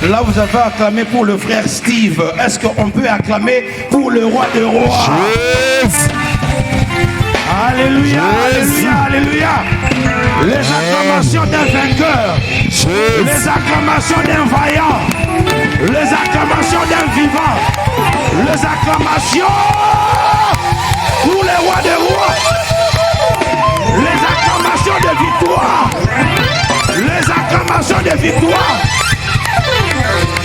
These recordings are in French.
Là, vous avez acclamé pour le frère Steve. Est-ce qu'on peut acclamer pour le roi de rois? Alléluia, alléluia, alléluia. Les acclamations d'un vainqueur, les acclamations d'un vaillant, les acclamations d'un vivant, les acclamations pour le roi de rois, les acclamations de victoire, les acclamations de victoire.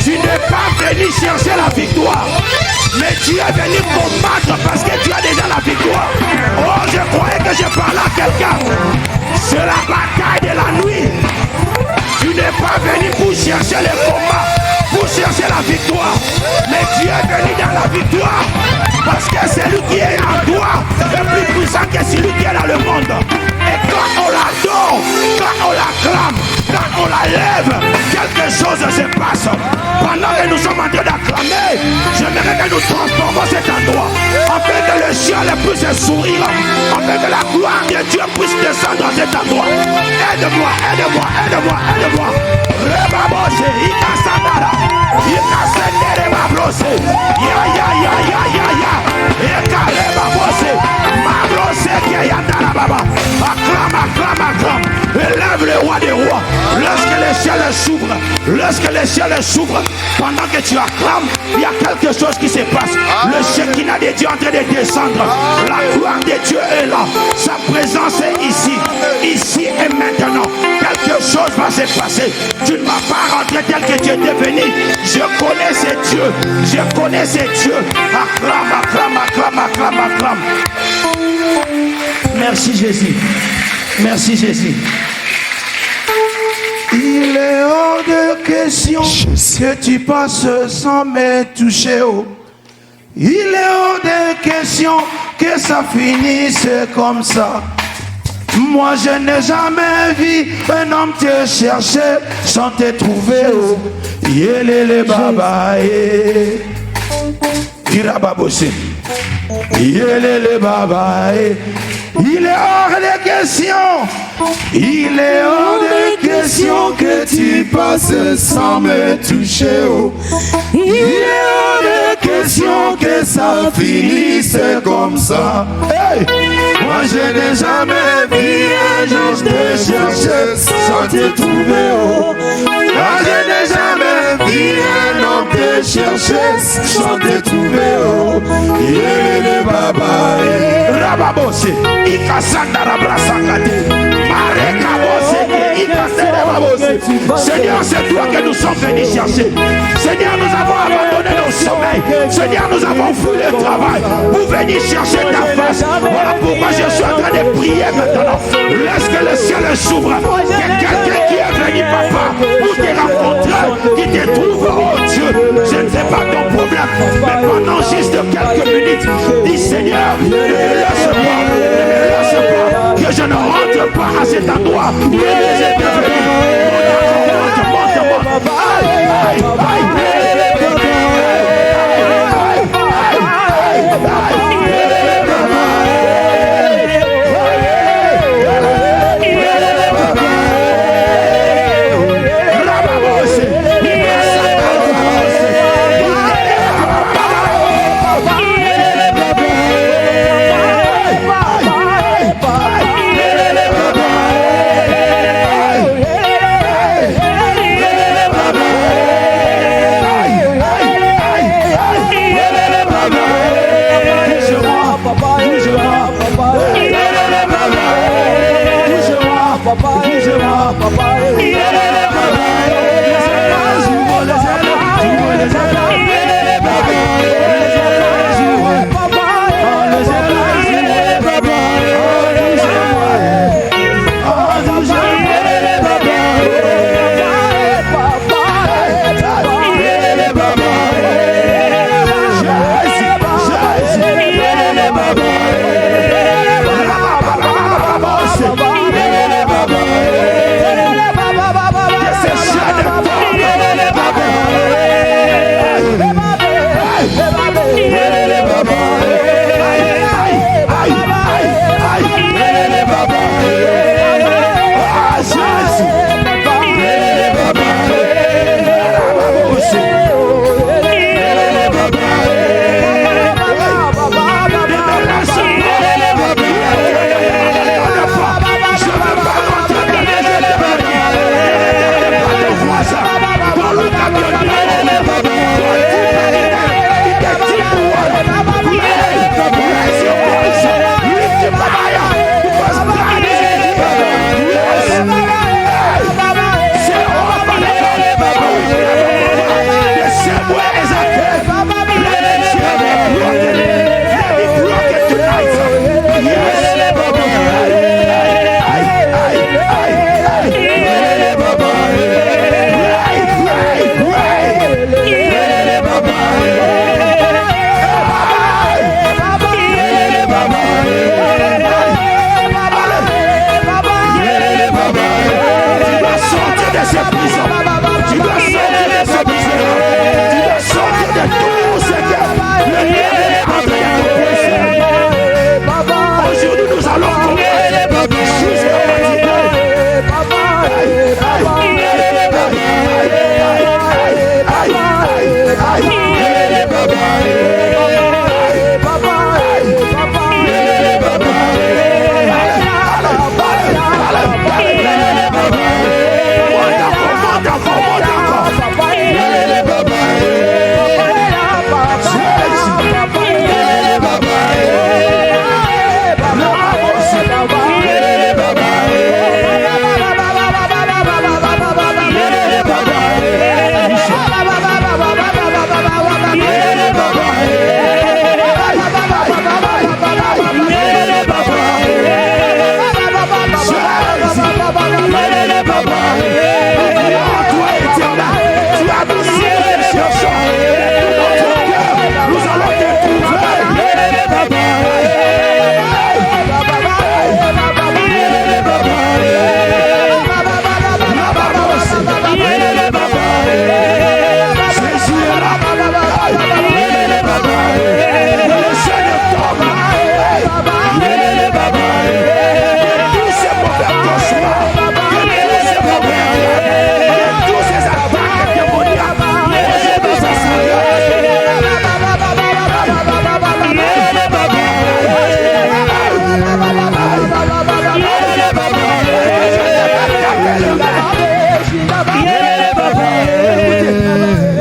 Tu n'es pas venu chercher la victoire, mais tu es venu combattre parce que tu as déjà la victoire. Oh, je croyais que je parlais à quelqu'un. C'est la bataille de la nuit. Tu n'es pas venu pour chercher le combat, pour chercher la victoire, mais tu es venu dans la victoire parce que celui qui est en toi est plus puissant que celui qui est dans le monde. Et quand on l'adore, quand on l'acclame, quand on la lève, quelque chose se passe. Pendant que nous sommes en train d'acclamer, j'aimerais que nous transformons cet endroit, afin que le ciel puisse sourire, afin que la gloire de Dieu puisse descendre dans cet endroit. Aide-moi, aide-moi, aide-moi, aide-moi. Rebabose, Ikasandara, Ikasendere Mabrose, ya ya ya ya ya ya, Ekarebabose, Mabrose, Kayandara Baba. Acclame, acclame, acclame. Élève le roi des rois. Lorsque les ciels s'ouvrent, lorsque les ciels s'ouvrent, pendant que tu acclames, il y a quelque chose qui se passe. Le Shekinah de Dieu est en train de descendre. La gloire de Dieu est là. Sa présence est ici. Ici et maintenant. Quelque chose va se passer. Tu ne vas pas rentrer tel que tu étais venu. Je connais ces dieux. Je connais ces dieux. Acclame, acclame, acclame, acclame, acclame. Merci Jésus. Merci Jésus. Il est hors de question que tu passes sans me toucher. Il est hors de question que ça finisse comme ça. Moi je n'ai jamais vu un homme te chercher sans te trouver. Yélele baba Irababosé. Yélele baba. Il est hors de question. Il est hors de question que tu passes sans me toucher. Il est hors de question que ça finisse comme ça. Hey! Moi je n'ai jamais vu un jour te chercher sans te trouver. Moi je n'ai jamais vu un homme te chercher sans te trouver. Il est le baba. Rababose. Seigneur, c'est toi que nous sommes venus chercher. Seigneur, nous avons abandonné nos sommeils. Seigneur, nous avons fui le travail pour venir chercher ta face. Voilà pourquoi je suis en train de prier maintenant. Laisse que le ciel s'ouvre. Que quelqu'un qui est venu, papa, pour te rencontrer, qui te trouve, oh Dieu, je ne sais pas ton problème, mais pendant juste quelques minutes, dis Seigneur, ne me laisse pas, ne me laisse pas, que je ne rentre pas à cet endroit. Monte. Aïe. prison. Tu dois sortir de ce prison. Tu dois sortir de tout ce que le diable est en train de te pousser. Aujourd'hui, nous allons combattre jusqu'à fatiguer.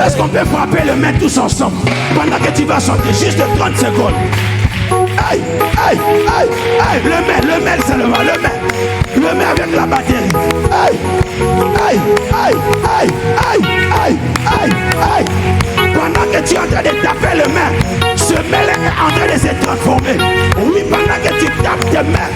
Est-ce qu'on peut frapper le main tous ensemble pendant que tu vas chanter juste 30 secondes? Aïe, aïe, aïe, aïe, le main seulement, le main avec la batterie. Aïe, aïe, aïe, aïe, aïe, aïe, aïe, aïe. Pendant que tu es en train de taper le main, ce main est en train de se transformer. Oui, pendant que tu tapes tes mains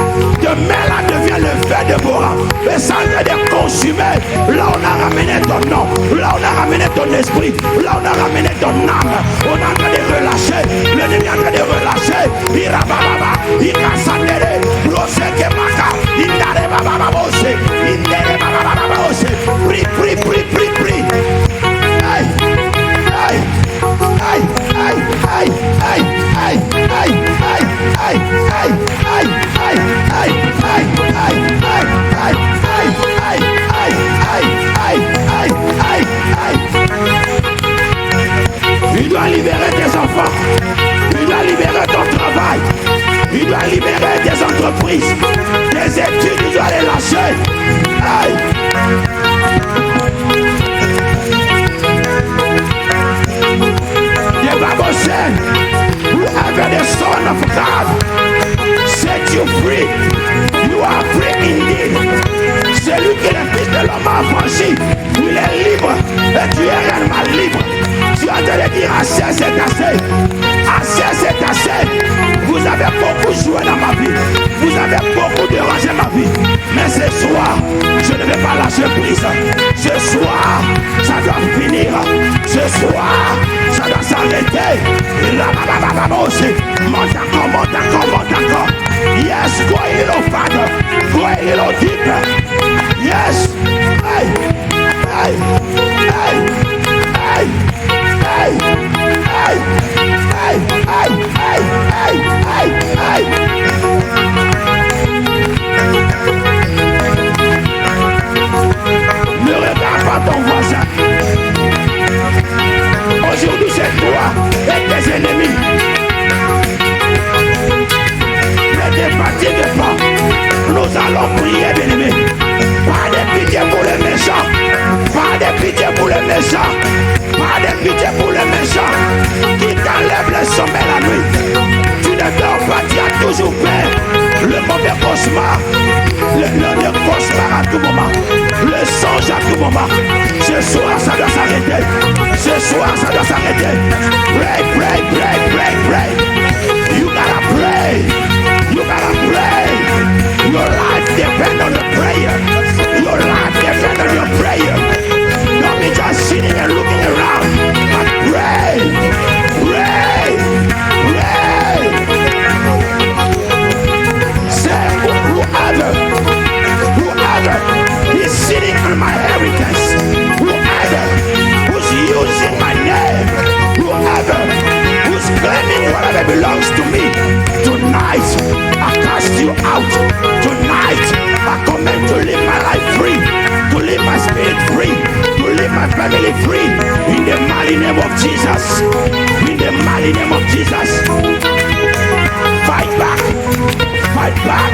là devient le feu de Bora. Et ça en train de consumer. Là on a ramené ton nom, là on a ramené ton esprit, là on a ramené ton âme. On est en train de relâcher, l'ennemi est en train de relâcher. Irababa, Irasandere, Roseke Maka, Indare Baba Bose, Indere Baba Bose, prie. Aïe, aïe, aïe, aïe, aïe, aïe, aïe, aïe, aïe, aïe, aïe, aïe, aïe, aïe, aïe, aïe. Il doit libérer tes enfants. Il doit libérer ton travail. Il doit libérer tes entreprises. Tes études, il doit les lâcher. Aïe. The Bible said, whoever the Son of God set you free, you are free indeed. Celui qui est le Fils de l'homme affranchi, il est libre et tu es réellement libre. Tu as de dire assez, c'est assez. Assez, c'est assez. Vous avez beaucoup joué dans ma vie. Vous avez beaucoup dérangé ma vie. Mais ce soir, je ne vais pas lâcher prise. Ce soir, ça doit finir. Ce soir, ça doit s'arrêter. Monte encore. Yes, go a little farther. Go a little deeper. Yes. Aye. Ne regarde pas ton voisin. Aujourd'hui c'est toi et tes ennemis. Ne te fatigue pas. Nous allons prier, bien-aimés. Pas de pitié pour les méchants. Pas de pitié pour les méchants. Pas de pitié pour les méchants. Qui t'enlève le sommeil la nuit. Tu ne dors pas, tu as toujours peur. Le mauvais cauchemar. Le cauchemar à tout moment. Le songe à tout moment. Ce soir ça doit s'arrêter. Ce soir ça doit s'arrêter. Pray. You gotta pray. Your life depends on the prayer. Your life depends on your prayer. Don't be just sitting and looking around. But pray. Say, whoever is sitting on my inheritance, family free. In the mighty name of Jesus. In the mighty name of Jesus. Fight back. Fight back.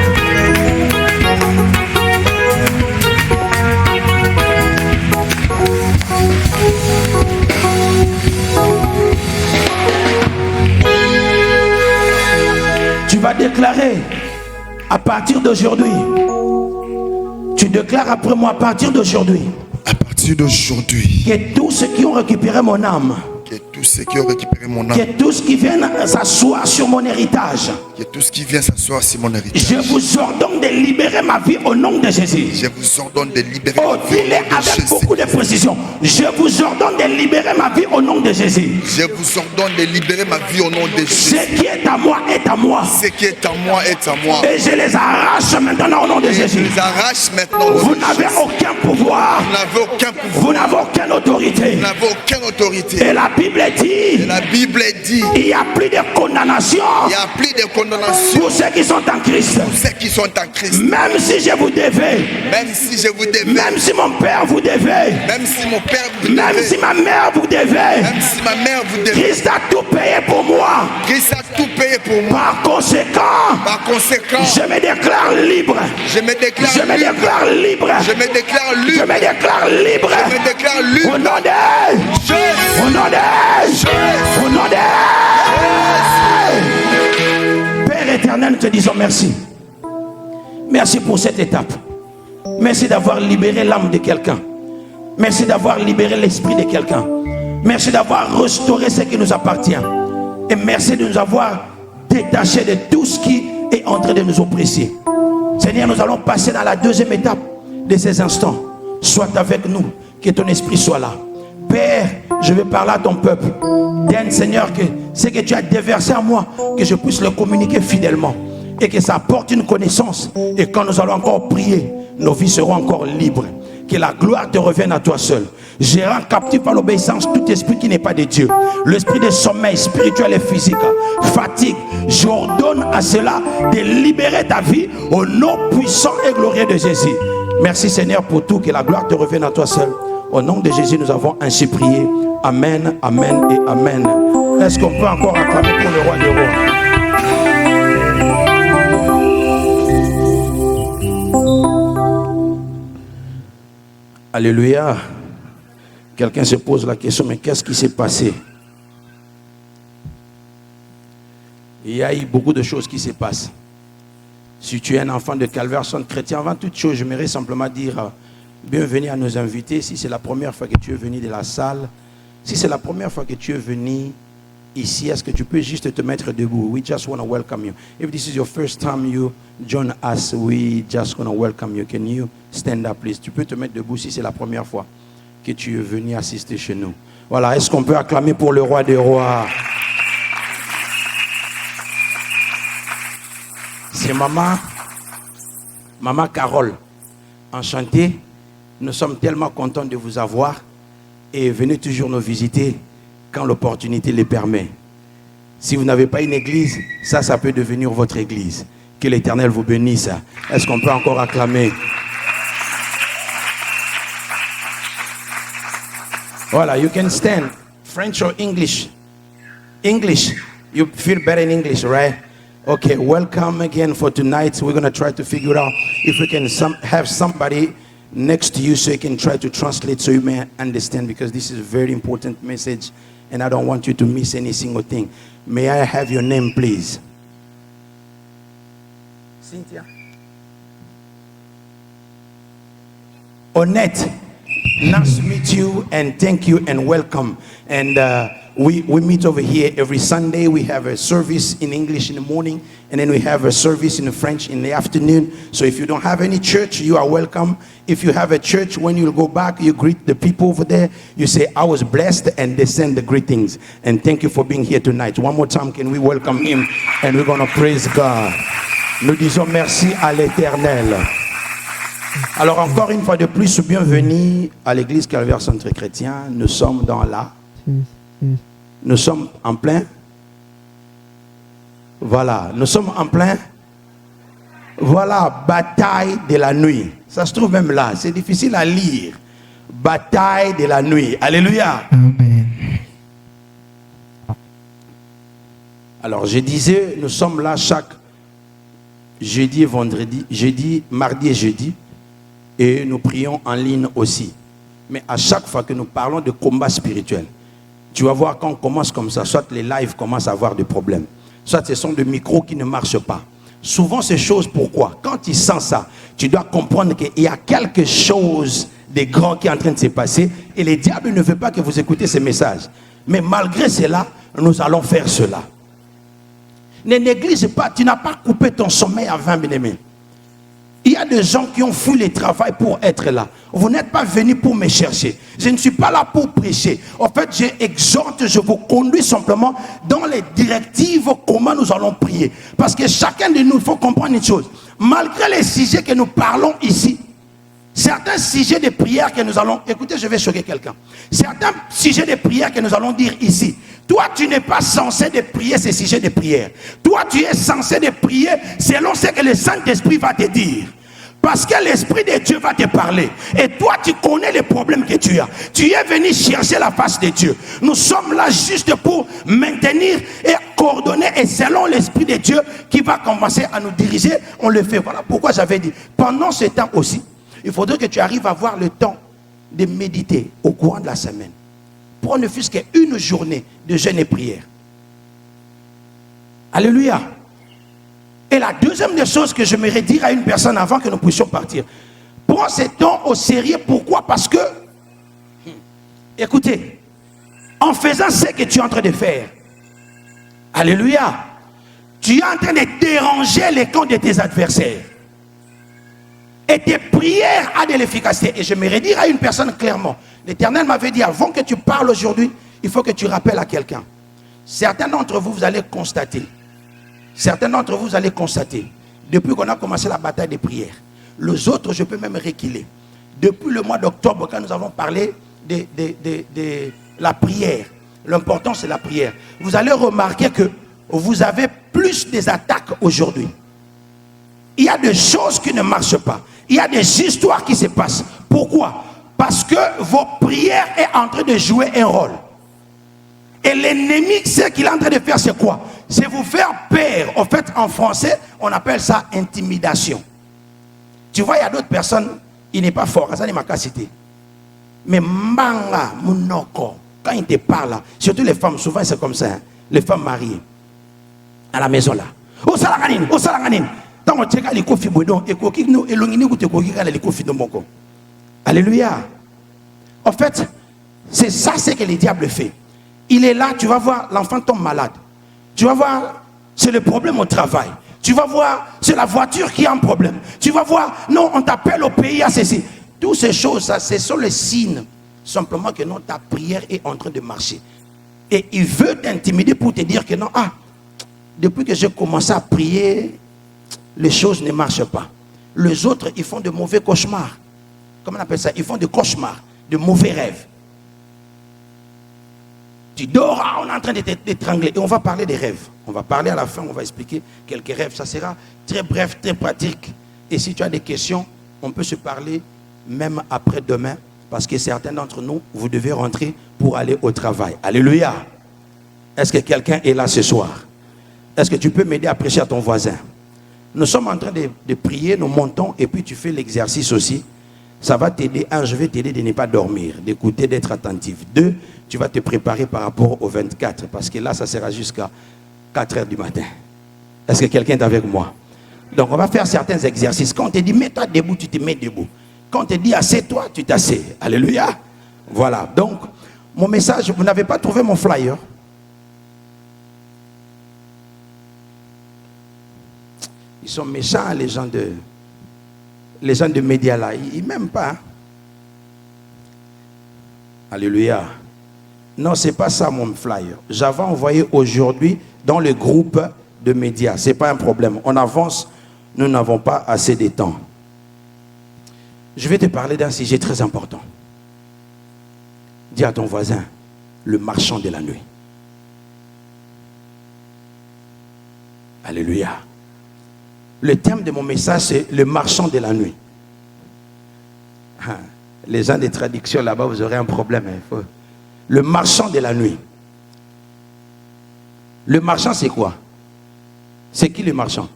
Tu vas déclarer à partir d'aujourd'hui. Tu déclares après moi à partir d'aujourd'hui. À partir d'aujourd'hui. Que tous ceux qui ont récupéré mon âme. Que tous ceux qui ont récupéré mon âme. Que tous qui viennent s'asseoir sur mon héritage. Que tous qui viennent s'asseoir sur mon héritage. Je vous ordonne de libérer ma vie au nom de Jésus. Je vous ordonne de libérer ma vie au nom de Jésus. Avec beaucoup de précision. Je vous ordonne de libérer ma vie au nom de Jésus. Je vous ordonne de libérer ma vie au nom de Jésus. Ce qui est à moi est à moi. Ce qui est à moi est à moi. Et je les arrache maintenant au nom de Jésus. Je les arrache maintenant. Vous n'avez aucun pouvoir. Vous n'avez aucun pouvoir. Vous n'avez aucune autorité. Vous n'avez aucune autorité. Et la Bible dit. Et la Bible dit. Il n'y a plus de condamnation. Il n'y a plus de condamnation. Pour ceux qui sont en Christ. Pour ceux qui sont en Christ. Même si je vous devais. Même si je vous devais. Même si mon père vous devait. Même si mon père vous devait. Même si ma mère vous devait. Même si ma mère vous devait. Christ a tout payé pour moi. Christ a tout payé pour moi. Par conséquent, je me déclare libre. Je me déclare libre. Je me déclare libre. Je me déclare libre. Je me déclare libre. Je me déclare libre. Au nom de Jésus. Au nom de Jésus. Au nom de Jésus. Père éternel, nous te disons merci. Merci pour cette étape. Merci d'avoir libéré l'âme de quelqu'un. Merci d'avoir libéré l'esprit de quelqu'un. Merci d'avoir restauré ce qui nous appartient. Et merci de nous avoir détachés de tout ce qui est en train de nous oppresser. Seigneur, nous allons passer dans la deuxième étape de ces instants. Sois avec nous, que ton esprit soit là. Père, je vais parler à ton peuple. Donne, Seigneur, que ce que tu as déversé à moi, que je puisse le communiquer fidèlement. Et que ça apporte une connaissance. Et quand nous allons encore prier, nos vies seront encore libres. Que la gloire te revienne à toi seul. Je rends captif à l'obéissance tout esprit qui n'est pas de Dieu. L'esprit de sommeil spirituel et physique, fatigue. J'ordonne à cela de libérer ta vie au nom puissant et glorieux de Jésus. Merci Seigneur pour tout. Que la gloire te revienne à toi seul. Au nom de Jésus, nous avons ainsi prié. Amen, amen et amen. Est-ce qu'on peut encore acclamer pour le roi des rois? Alléluia. Quelqu'un se pose la question, mais qu'est-ce qui s'est passé? Il y a eu beaucoup de choses qui se passent. Si tu es un enfant de Calvaire Centre Chrétien, avant toute chose, j'aimerais simplement dire bienvenue à nos invités. Si c'est la première fois que tu es venu de la salle, si c'est la première fois que tu es venu ici, est-ce que tu peux juste te mettre debout? We just want to welcome you. If this is your first time you join us, we just want to welcome you. Can you stand up, please? Tu peux te mettre debout si c'est la première fois que tu es venu assister chez nous. Voilà, est-ce qu'on peut acclamer pour le roi des rois? C'est maman Carole. Enchantée. Nous sommes tellement contents de vous avoir et venez toujours nous visiter quand l'opportunité le permet. Si vous n'avez pas une église, ça peut devenir votre église. Que l'Éternel vous bénisse. Est-ce qu'on peut encore acclamer? Voilà, you can stand. French or English? English. You feel better in English, right? Okay, welcome again for tonight. We're going to try to figure out if we can have somebody next to you so you can try to translate so you may understand, because this is a very important message and I don't want you to miss any single thing. May I have your name, please? Cynthia. Onette. Nice to meet you and thank you and welcome. And we meet over here every Sunday. We have a service in English in the morning and then we have a service in French in the afternoon. So if you don't have any church, you are welcome. If you have a church, when you go back, you greet the people over there. You say, I was blessed, and they send the greetings. And thank you for being here tonight. One more time, can we welcome him? And we're going to praise God. Nous disons merci à l'Éternel. Alors encore une fois de plus, bienvenue à l'église Calvaire Centre Chrétien. Nous sommes dans la... Nous sommes en plein... Voilà, nous sommes en plein... Voilà, bataille de la nuit. Ça se trouve même là, c'est difficile à lire. bataille de la nuit. Alléluia. Amen. Alors je disais, nous sommes là chaque jeudi et vendredi, jeudi, mardi et jeudi, et nous prions en ligne aussi. Mais à chaque fois que nous parlons de combat spirituel, tu vas voir quand on commence comme ça, soit les lives commencent à avoir des problèmes, soit ce sont des micros qui ne marchent pas. Souvent ces choses, pourquoi? Quand tu sens ça, tu dois comprendre qu'il y a quelque chose de grand qui est en train de se passer, et le diable ne veut pas que vous écoutez ces messages. Mais malgré cela, nous allons faire cela. Ne néglige pas, tu n'as pas coupé ton sommeil avant, bien-aimé. Il y a des gens qui ont fui le travail pour être là. Vous n'êtes pas venus pour me chercher. Je ne suis pas là pour prêcher. En fait, j'exhorte, je vous conduis simplement dans les directives comment nous allons prier. Parce que chacun de nous, il faut comprendre une chose. Malgré les sujets que nous parlons ici, certains sujets de prière que nous allons... Écoutez, je vais choquer quelqu'un. Certains sujets de prière que nous allons dire ici. Toi, tu n'es pas censé de prier ces sujets de prière. Toi, tu es censé de prier selon ce que le Saint-Esprit va te dire. Parce que l'Esprit de Dieu va te parler. Et toi, tu connais les problèmes que tu as. Tu es venu chercher la face de Dieu. Nous sommes là juste pour maintenir et coordonner. Et selon l'Esprit de Dieu qui va commencer à nous diriger, on le fait. Voilà pourquoi j'avais dit, pendant ce temps aussi, il faudrait que tu arrives à avoir le temps de méditer au courant de la semaine. Pour ne fût-ce qu'une journée de jeûne et prière. Alléluia. Et la deuxième des choses que j'aimerais dire à une personne avant que nous puissions partir. Prends ce temps au sérieux. Pourquoi? Parce que, écoutez, en faisant ce que tu es en train de faire, alléluia, tu es en train de déranger les camps de tes adversaires. Et tes prières ont de l'efficacité. Et j'aimerais dire à une personne clairement, l'Éternel m'avait dit, avant que tu parles aujourd'hui, il faut que tu rappelles à quelqu'un. Certains d'entre vous, vous allez constater, depuis qu'on a commencé la bataille des prières, les autres, je peux même reculer. Depuis le mois d'octobre, quand nous avons parlé de la prière, l'importance de la prière, vous allez remarquer que vous avez plus des attaques aujourd'hui. Il y a des choses qui ne marchent pas. Il y a des histoires qui se passent. Pourquoi? Parce que vos prières sont en train de jouer un rôle. Et l'ennemi, ce qu'il est en train de faire, c'est quoi? C'est vous faire peur. En fait, en français, on appelle ça intimidation. Tu vois, il y a d'autres personnes, il n'est pas fort, ça n'est pas cité. Mais manga, munoko, quand il te parle, surtout les femmes, souvent c'est comme ça, hein, les femmes mariées, à la maison là. Oh salanganine, oh salanganine. Alléluia. En fait, c'est ça ce que le diable fait. Il est là, tu vas voir, l'enfant tombe malade. Tu vas voir, c'est le problème au travail. Tu vas voir, c'est la voiture qui a un problème. Tu vas voir, non, on t'appelle au pays à ceci. Toutes ces choses, ça, ce sont les signes. Simplement que non, ta prière est en train de marcher. Et il veut t'intimider pour te dire que non, depuis que j'ai commencé à prier, les choses ne marchent pas. Les autres, ils font de mauvais cauchemars. Comment on appelle ça? Ils font des cauchemars, de mauvais rêves. Tu dors, on est en train de t'étrangler. Et on va parler des rêves. On va parler à la fin, on va expliquer quelques rêves. Ça sera très bref, très pratique. Et si tu as des questions, on peut se parler même après-demain. Parce que certains d'entre nous, vous devez rentrer pour aller au travail. Alléluia. Est-ce que quelqu'un est là ce soir? Est-ce que tu peux m'aider à prêcher à ton voisin? Nous sommes en train de prier, nous montons et puis tu fais l'exercice aussi. Ça va t'aider. Un, je vais t'aider de ne pas dormir, d'écouter, d'être attentif. Deux, tu vas te préparer par rapport au 24 parce que là, ça sera jusqu'à 4 heures du matin. Est-ce que quelqu'un est avec moi? Donc, on va faire certains exercices. Quand on te dit mets-toi debout, tu te mets debout. Quand on te dit assieds-toi, tu t'assieds. Alléluia. Voilà. Donc, mon message, vous n'avez pas trouvé mon flyer? Ils sont méchants, les gens de médias là. Ils m'aiment pas. Alléluia. Non, c'est pas ça mon flyer. J'avais envoyé aujourd'hui dans le groupe de médias. C'est pas un problème. On avance. Nous n'avons pas assez de temps. Je vais te parler d'un sujet très important. Dis à ton voisin, le marchand de la nuit. Alléluia. Le thème de mon message, c'est le marchand de la nuit. Les gens des traductions là-bas, vous aurez un problème. Hein. Le marchand de la nuit. Le marchand, c'est quoi? C'est qui le marchand?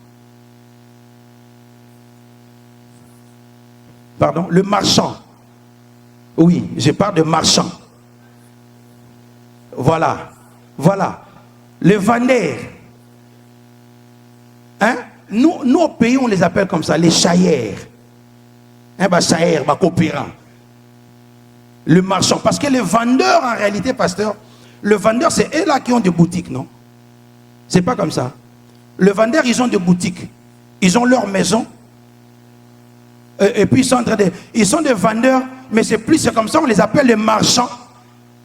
Pardon? Le marchand. Oui, je parle de marchand. Voilà. Voilà. Le vendeur. Hein? Nous, au pays, on les appelle comme ça, les chailleurs. Hein, bah, chailleurs, bah, coopérants. Le marchand. Parce que les vendeurs, en réalité, pasteur, le vendeur, c'est eux là qui ont des boutiques, non? C'est pas comme ça. Le vendeur, ils ont des boutiques. Ils ont leur maison. Et puis, ils sont des vendeurs, mais c'est comme ça, on les appelle les marchands.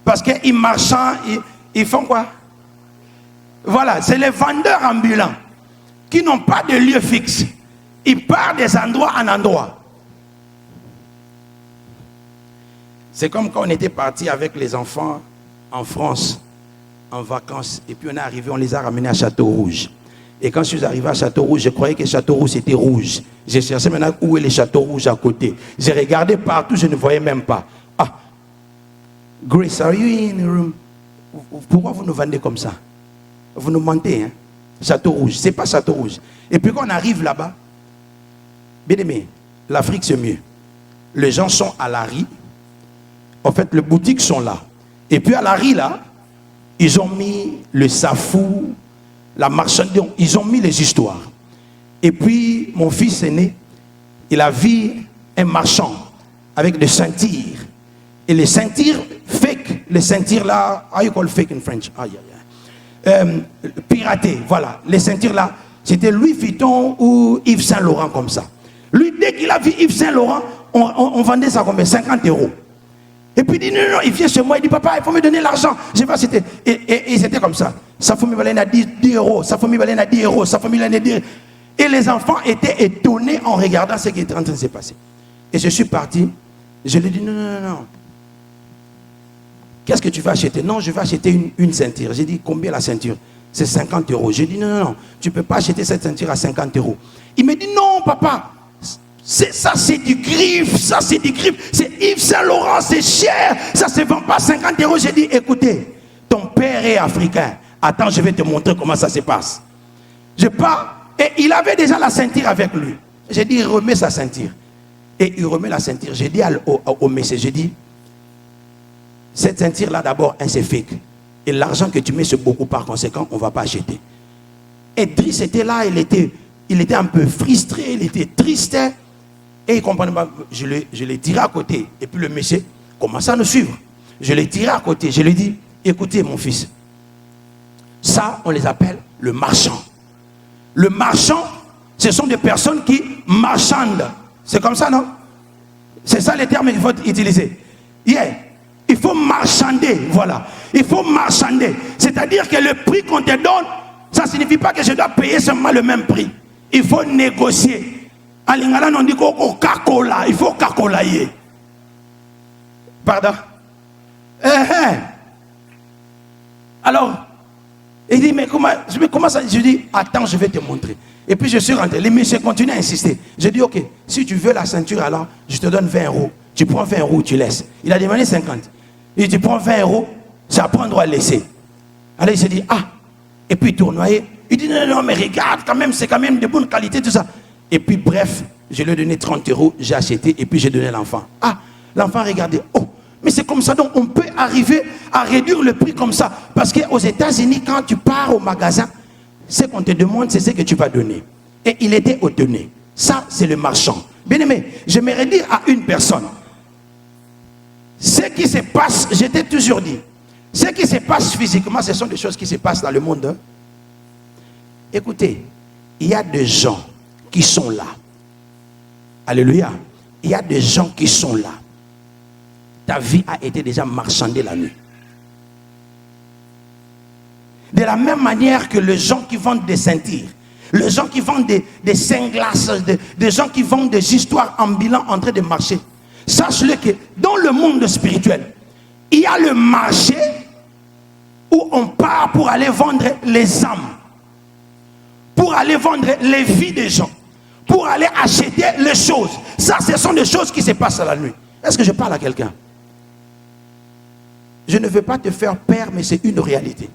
Parce qu'ils marchent, ils font quoi? Voilà, c'est les vendeurs ambulants qui n'ont pas de lieu fixe. Ils partent des endroits en endroit. C'est comme quand on était parti avec les enfants en France, en vacances, et puis on est arrivé, on les a ramenés à Château-Rouge. Et quand je suis arrivé à Château-Rouge, je croyais que Château-Rouge c'était rouge. J'ai cherché maintenant où est le Château-Rouge à côté. J'ai regardé partout, je ne voyais même pas. Ah, Grace, are you in the room? Pourquoi vous nous vendez comme ça? Vous nous mentez, hein? Château-Rouge, c'est pas Château-Rouge. Et puis quand on arrive là-bas, bien aimé, l'Afrique c'est mieux. Les gens sont à la rue. En fait, les boutiques sont là. Et puis à la rue là, ils ont mis le safou, la marchandise, ils ont mis les histoires. Et puis mon fils aîné, il a vu un marchand avec des ceintures. Et les ceintures fake, les ceintures là, how you call fake in French? Ah, yeah, yeah. Piraté, voilà. Les ceintures là, c'était Louis Vuitton ou Yves Saint Laurent comme ça. Lui, dès qu'il a vu Yves Saint Laurent, on vendait ça combien? 50 €. Et puis il dit non, il vient chez moi, il dit papa, il faut me donner l'argent. Je sais pas, c'était. Et c'était comme ça. Ça faut me donner à 10 €, ça faut me donner à 10 €, ça faut me donner à 10 €. Et les enfants étaient étonnés en regardant ce qui était en train de se passer. Et je suis parti, je lui ai dit non. Qu'est-ce que tu vas acheter? Non, je vais acheter une ceinture. J'ai dit combien la ceinture? C'est 50 €. J'ai dit non, tu ne peux pas acheter cette ceinture à 50 €. Il me dit non, papa. Ça c'est du griffe, ça c'est du griffe, c'est Yves Saint Laurent, c'est cher, ça se vend pas 50 €. J'ai dit écoutez, ton père est africain, attends, je vais te montrer comment ça se passe. Je pars, et il avait déjà la ceinture avec lui. J'ai dit remets sa ceinture. Et il remet la ceinture. J'ai dit au monsieur, j'ai dit cette ceinture là d'abord, c'est fake. Et l'argent que tu mets c'est beaucoup, par conséquent on ne va pas acheter. Et Driss était là, il était un peu frustré, il était triste. Et il ne comprenait pas. Je l'ai tiré à côté. Et puis le monsieur commence à nous suivre. Je l'ai tiré à côté. Je lui ai dit, écoutez mon fils, ça on les appelle le marchand. Le marchand, ce sont des personnes qui marchandent. C'est comme ça, non? C'est ça les termes qu'il faut utiliser. Yeah. Il faut marchander, voilà. Il faut marchander. C'est-à-dire que le prix qu'on te donne, ça ne signifie pas que je dois payer seulement le même prix. Il faut négocier. À l'Ingala, on dit qu'au cacola, il faut cacolailler. Pardon? Alors, il dit, mais comment ça? Je dis, attends, je vais te montrer. Et puis je suis rentré. Les messieurs continuent à insister. Je dis, ok, si tu veux la ceinture, alors je te donne 20 €. Tu prends 20 €, tu laisses. Il a demandé 50. Il dit, tu prends 20 €, c'est à prendre ou à laisser. Alors il s'est dit, ah. Et puis il tournoyait. Il dit, non, mais regarde, quand même, c'est quand même de bonne qualité, tout ça. Et puis bref, je lui ai donné 30 €, j'ai acheté et puis j'ai donné l'enfant. Ah, l'enfant regardait, oh, mais c'est comme ça, donc on peut arriver à réduire le prix comme ça. Parce qu'aux États-Unis, quand tu pars au magasin, ce qu'on te demande, c'est ce que tu vas donner. Et il était étonné. Ça, c'est le marchand. Bien aimé, j'aimerais dire à une personne, ce qui se passe, je t'ai toujours dit, ce qui se passe physiquement, ce sont des choses qui se passent dans le monde. Hein? Écoutez, il y a des gens qui sont là. Alléluia. Il y a des gens qui sont là. Ta vie a été déjà marchandée la nuit. De la même manière que les gens qui vendent des ceintures, les gens qui vendent des sunglasses, des gens qui vendent des histoires ambulantes en train de marcher. Sache-le que dans le monde spirituel, il y a le marché où on part pour aller vendre les âmes, pour aller vendre les vies des gens, pour aller acheter les choses. Ça, ce sont des choses qui se passent à la nuit. Est-ce que je parle à quelqu'un? Je ne veux pas te faire peur, mais c'est une réalité.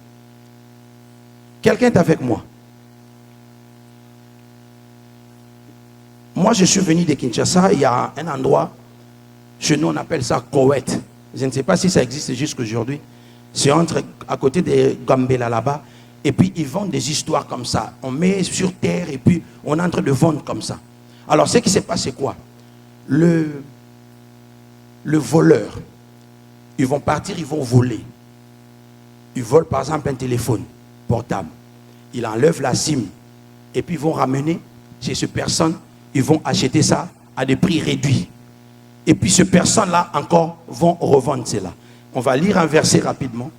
Quelqu'un est avec moi. Moi, je suis venu de Kinshasa. Il y a un endroit, chez nous, on appelle ça Koweït. Je ne sais pas si ça existe jusqu'aujourd'hui. C'est à côté de Gambela là-bas. Et puis, ils vendent des histoires comme ça. On met sur terre et puis on est en train de vendre comme ça. Alors, ce qui se passe, c'est quoi? Le voleur, ils vont partir, ils vont voler. Ils volent, par exemple, un téléphone portable. Ils enlèvent la SIM. Et puis, ils vont ramener chez cette personne. Ils vont acheter ça à des prix réduits. Et puis, ces personnes-là, encore, vont revendre cela. On va lire un verset rapidement.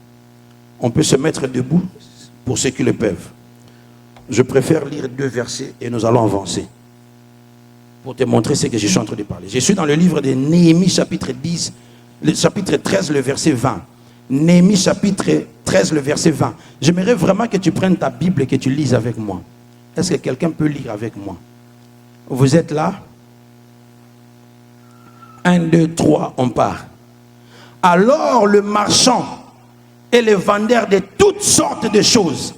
On peut se mettre debout pour ceux qui le peuvent. Je préfère lire 2 versets et nous allons avancer. Pour te montrer ce que je suis en train de parler. Je suis dans le livre de Néhémie, chapitre 10, le chapitre 13, le verset 20. Néhémie, chapitre 13, le verset 20. J'aimerais vraiment que tu prennes ta Bible et que tu lises avec moi. Est-ce que quelqu'un peut lire avec moi? Vous êtes là? 1, 2, 3, on part. Alors le marchand et les vendeurs de toutes sortes de choses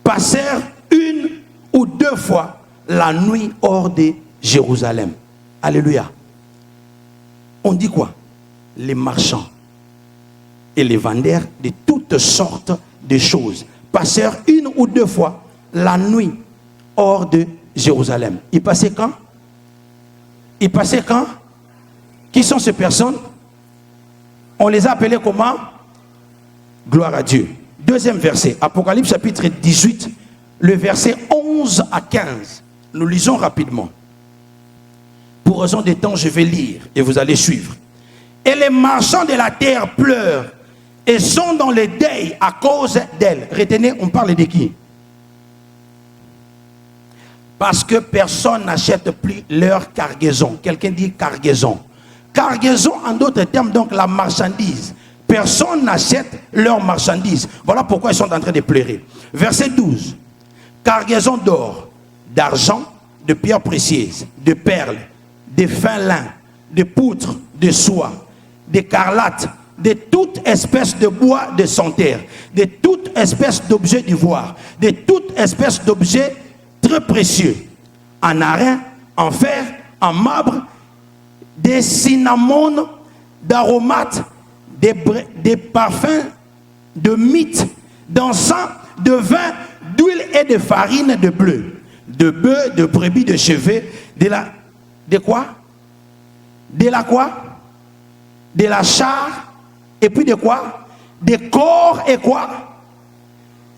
passèrent 1 ou 2 fois la nuit hors de Jérusalem. Alléluia. On dit quoi? Les marchands et les vendeurs de toutes sortes de choses passèrent 1 ou 2 fois la nuit hors de Jérusalem. Ils passaient quand? Ils passaient quand? Qui sont ces personnes? On les a appelés comment? Gloire à Dieu. 2e verset, Apocalypse chapitre 18, le verset 11 à 15. Nous lisons rapidement. Pour raison de temps, je vais lire et vous allez suivre. Et les marchands de la terre pleurent et sont dans le deuil à cause d'elle. Retenez, on parle de qui? Parce que personne n'achète plus leur cargaison. Quelqu'un dit cargaison. Cargaison, en d'autres termes, donc la marchandise. Personne n'achète leur marchandise. Voilà pourquoi ils sont en train de pleurer. Verset 12. Cargaison d'or, d'argent, de pierres précieuses, de perles, de fin lin, de poutres, de soie, d'écarlate, de toute espèce de bois de santerre, de toute espèce d'objet d'ivoire, de toute espèce d'objet très précieux, en airain, en fer, en marbre, des cinnamones, d'aromates, des parfums, de mythes, d'encens, de vin, d'huile et de farine de bleu, de bœufs, de brebis, de cheveux, de quoi? De la quoi? De la char, et puis de quoi? De corps et quoi?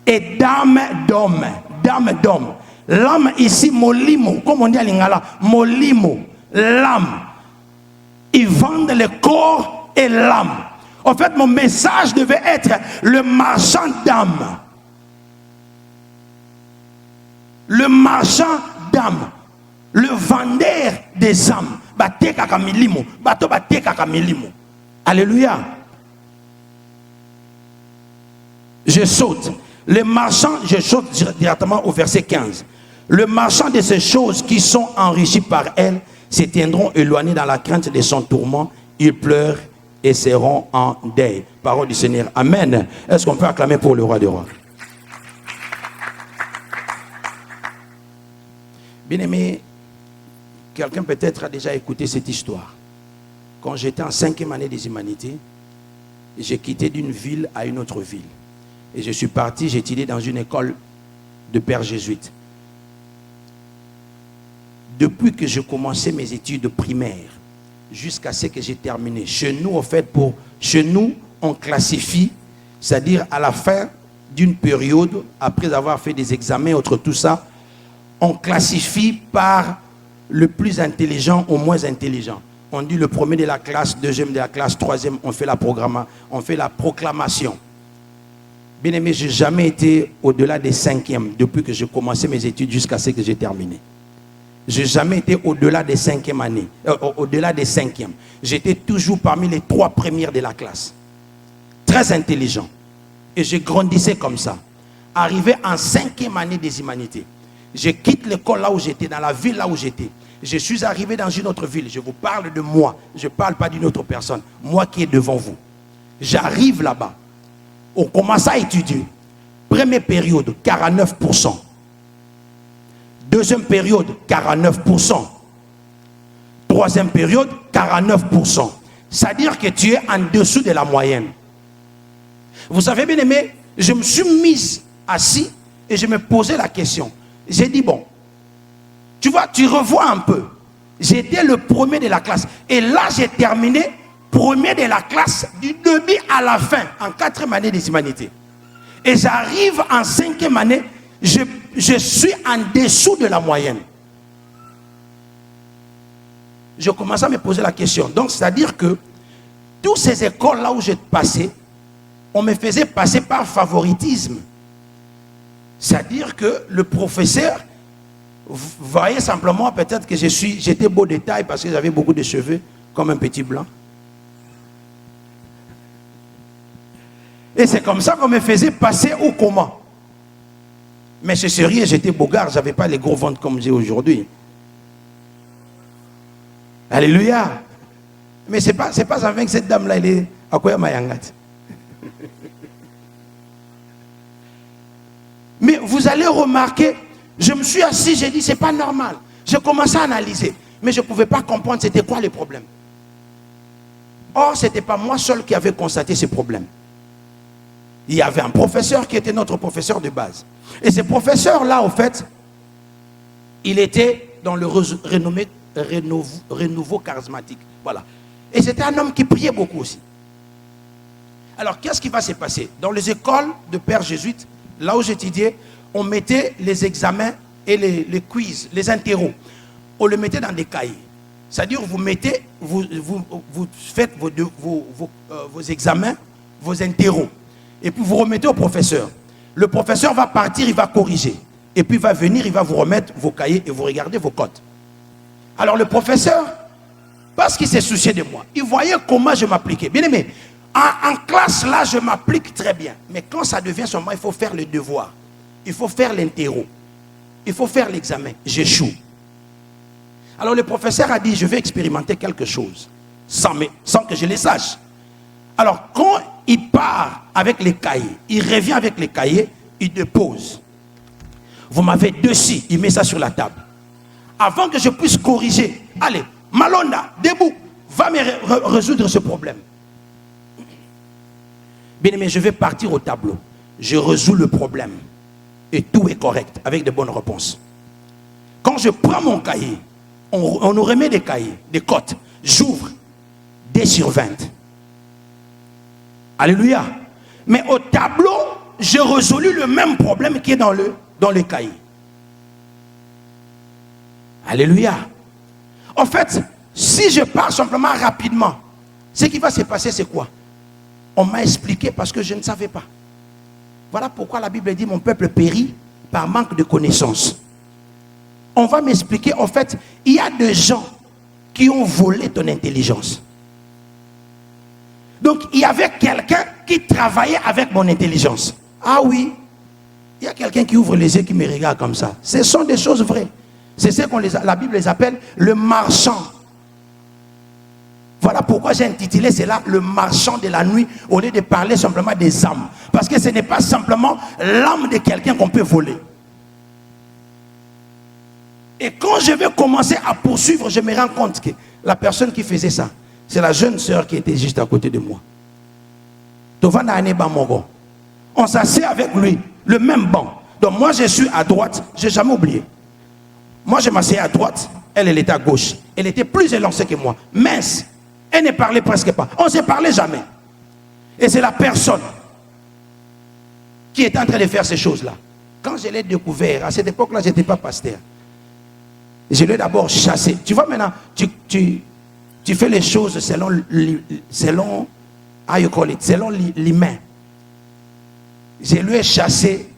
Et d'âme d'homme. D'âme d'homme. L'âme ici, molimo, comme on dit à Lingala, molimo, l'âme. Ils vendent le corps et l'âme. En fait, mon message devait être le marchand d'âme. Le marchand d'âme. Le vendeur des âmes. Alléluia. Je saute. Le marchand, je saute directement au verset 15. Le marchand de ces choses qui sont enrichis par elle se tiendront éloignés dans la crainte de son tourment. Ils pleurent et seront en deuil. Parole du Seigneur. Amen. Est-ce qu'on peut acclamer pour le roi des rois? Bien-aimé, quelqu'un peut-être a déjà écouté cette histoire. Quand j'étais en 5e année des humanités, j'ai quitté d'une ville à une autre ville. Et je suis parti, j'ai étudié dans une école de pères jésuites. Depuis que j'ai commencé mes études primaires, jusqu'à ce que j'ai terminé. Chez nous, en fait, chez nous, on classifie, c'est-à-dire à la fin d'une période, après avoir fait des examens, autre tout ça, on classifie par le plus intelligent au moins intelligent. On dit le premier de la classe, deuxième de la classe, troisième, on fait la proclamation. Bien aimé, je n'ai jamais été au-delà des 5e depuis que j'ai commencé mes études jusqu'à ce que j'ai terminé. Je n'ai jamais été au-delà des 5e années, au-delà des 5e. J'étais toujours parmi les 3 premières de la classe. Très intelligent. Et je grandissais comme ça. Arrivé en 5e année des humanités, je quitte l'école là où j'étais, dans la ville là où j'étais. Je suis arrivé dans une autre ville. Je vous parle de moi. Je ne parle pas d'une autre personne. Moi qui est devant vous. J'arrive là-bas. On commence à étudier. Première période, 49%. Deuxième période, 49%. Troisième période, 49%. C'est-à-dire que tu es en dessous de la moyenne. Vous savez bien aimé, je me suis mis assis et je me posais la question. J'ai dit bon, tu vois, tu revois un peu. J'étais le premier de la classe. Et là, j'ai terminé premier de la classe du début à la fin, en 4e année des humanités. Et j'arrive en 5e année, je suis en dessous de la moyenne. Je commence à me poser la question. Donc, c'est-à-dire que toutes ces écoles-là où j'ai passé, on me faisait passer par favoritisme. C'est-à-dire que le professeur voyait simplement peut-être que j'étais beau de taille parce que j'avais beaucoup de cheveux, comme un petit blanc. Et c'est comme ça qu'on me faisait passer au comment. Mais je suis rien, j'étais bogard, je n'avais pas les gros ventres comme j'ai aujourd'hui. Alléluia. Mais c'est pas avec cette dame-là, elle est à quoi Mayangat. Mais vous allez remarquer, je me suis assis, j'ai dit c'est pas normal. J'ai commencé à analyser, mais je ne pouvais pas comprendre c'était quoi les problèmes. Or, ce n'était pas moi seul qui avait constaté ces problèmes. Il y avait un professeur qui était notre professeur de base. Et ce professeur-là, au fait, il était dans le renouveau charismatique. Voilà. Et c'était un homme qui priait beaucoup aussi. Alors, qu'est-ce qui va se passer? Dans les écoles de pères jésuites, là où j'étudiais, on mettait les examens et les quiz, les interros. On les mettait dans des cahiers. C'est-à-dire, vous faites vos examens, vos interros. Et puis vous remettez au professeur. Le professeur va partir, il va corriger. Et puis il va venir, il va vous remettre vos cahiers et vous regardez vos cotes. Alors le professeur, parce qu'il s'est soucié de moi, il voyait comment je m'appliquais. Bien aimé, en classe là, je m'applique très bien. Mais quand ça devient seulement, il faut faire le devoir. Il faut faire l'interro. Il faut faire l'examen. J'échoue. Alors le professeur a dit, je vais expérimenter quelque chose. Sans que je le sache. Alors quand il part avec les cahiers, il revient avec les cahiers, il dépose. Vous m'avez dessus, il met ça sur la table. Avant que je puisse corriger, allez, Malonda, debout, va me résoudre ce problème. Bien aimé, je vais partir au tableau. Je résous le problème. Et tout est correct, avec de bonnes réponses. Quand je prends mon cahier, on nous remet des cahiers, des cotes. J'ouvre, 2 sur 20. Alléluia. Mais au tableau, j'ai résolu le même problème qui est dans le cahier. Alléluia. En fait, si je pars simplement rapidement, ce qui va se passer, c'est quoi? On m'a expliqué parce que je ne savais pas. Voilà pourquoi la Bible dit, mon peuple périt par manque de connaissances. On va m'expliquer, en fait, il y a des gens qui ont volé ton intelligence. Donc, il y avait quelqu'un qui travaillait avec mon intelligence. Ah oui, il y a quelqu'un qui ouvre les yeux, qui me regarde comme ça. Ce sont des choses vraies. C'est ce qu'on la Bible les appelle le marchand. Voilà pourquoi j'ai intitulé cela le marchand de la nuit, au lieu de parler simplement des âmes. Parce que ce n'est pas simplement l'âme de quelqu'un qu'on peut voler. Et quand je vais commencer à poursuivre, je me rends compte que la personne qui faisait ça, c'est la jeune sœur qui était juste à côté de moi. On s'assied avec lui, le même banc. Donc moi je suis à droite, je n'ai jamais oublié. Moi je m'assieds à droite, elle était à gauche. Elle était plus élancée que moi, mince. Elle ne parlait presque pas. On ne se parlait jamais. Et c'est la personne qui est en train de faire ces choses-là. Quand je l'ai découvert, à cette époque-là, je n'étais pas pasteur. Je l'ai d'abord chassé. Tu vois maintenant, tu fais les choses selon how you call it, selon l'humain. Je lui ai chassé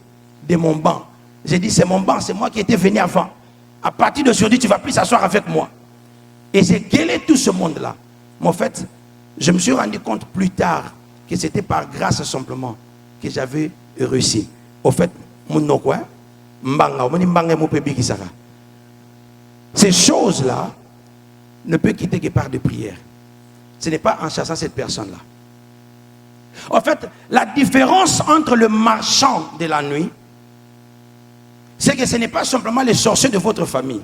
de mon banc. J'ai dit, c'est mon banc, c'est moi qui étais venu avant. À partir d'aujourd'hui, tu ne vas plus s'asseoir avec moi. Et j'ai gueulé tout ce monde-là. Mais en fait, je me suis rendu compte plus tard que c'était par grâce simplement que j'avais réussi. Au fait, mon nom quoi? Ces choses-là ne peuvent quitter que par des prières. Ce n'est pas en chassant cette personne-là. En fait, la différence entre le marchand de la nuit, c'est que ce n'est pas simplement les sorciers de votre famille.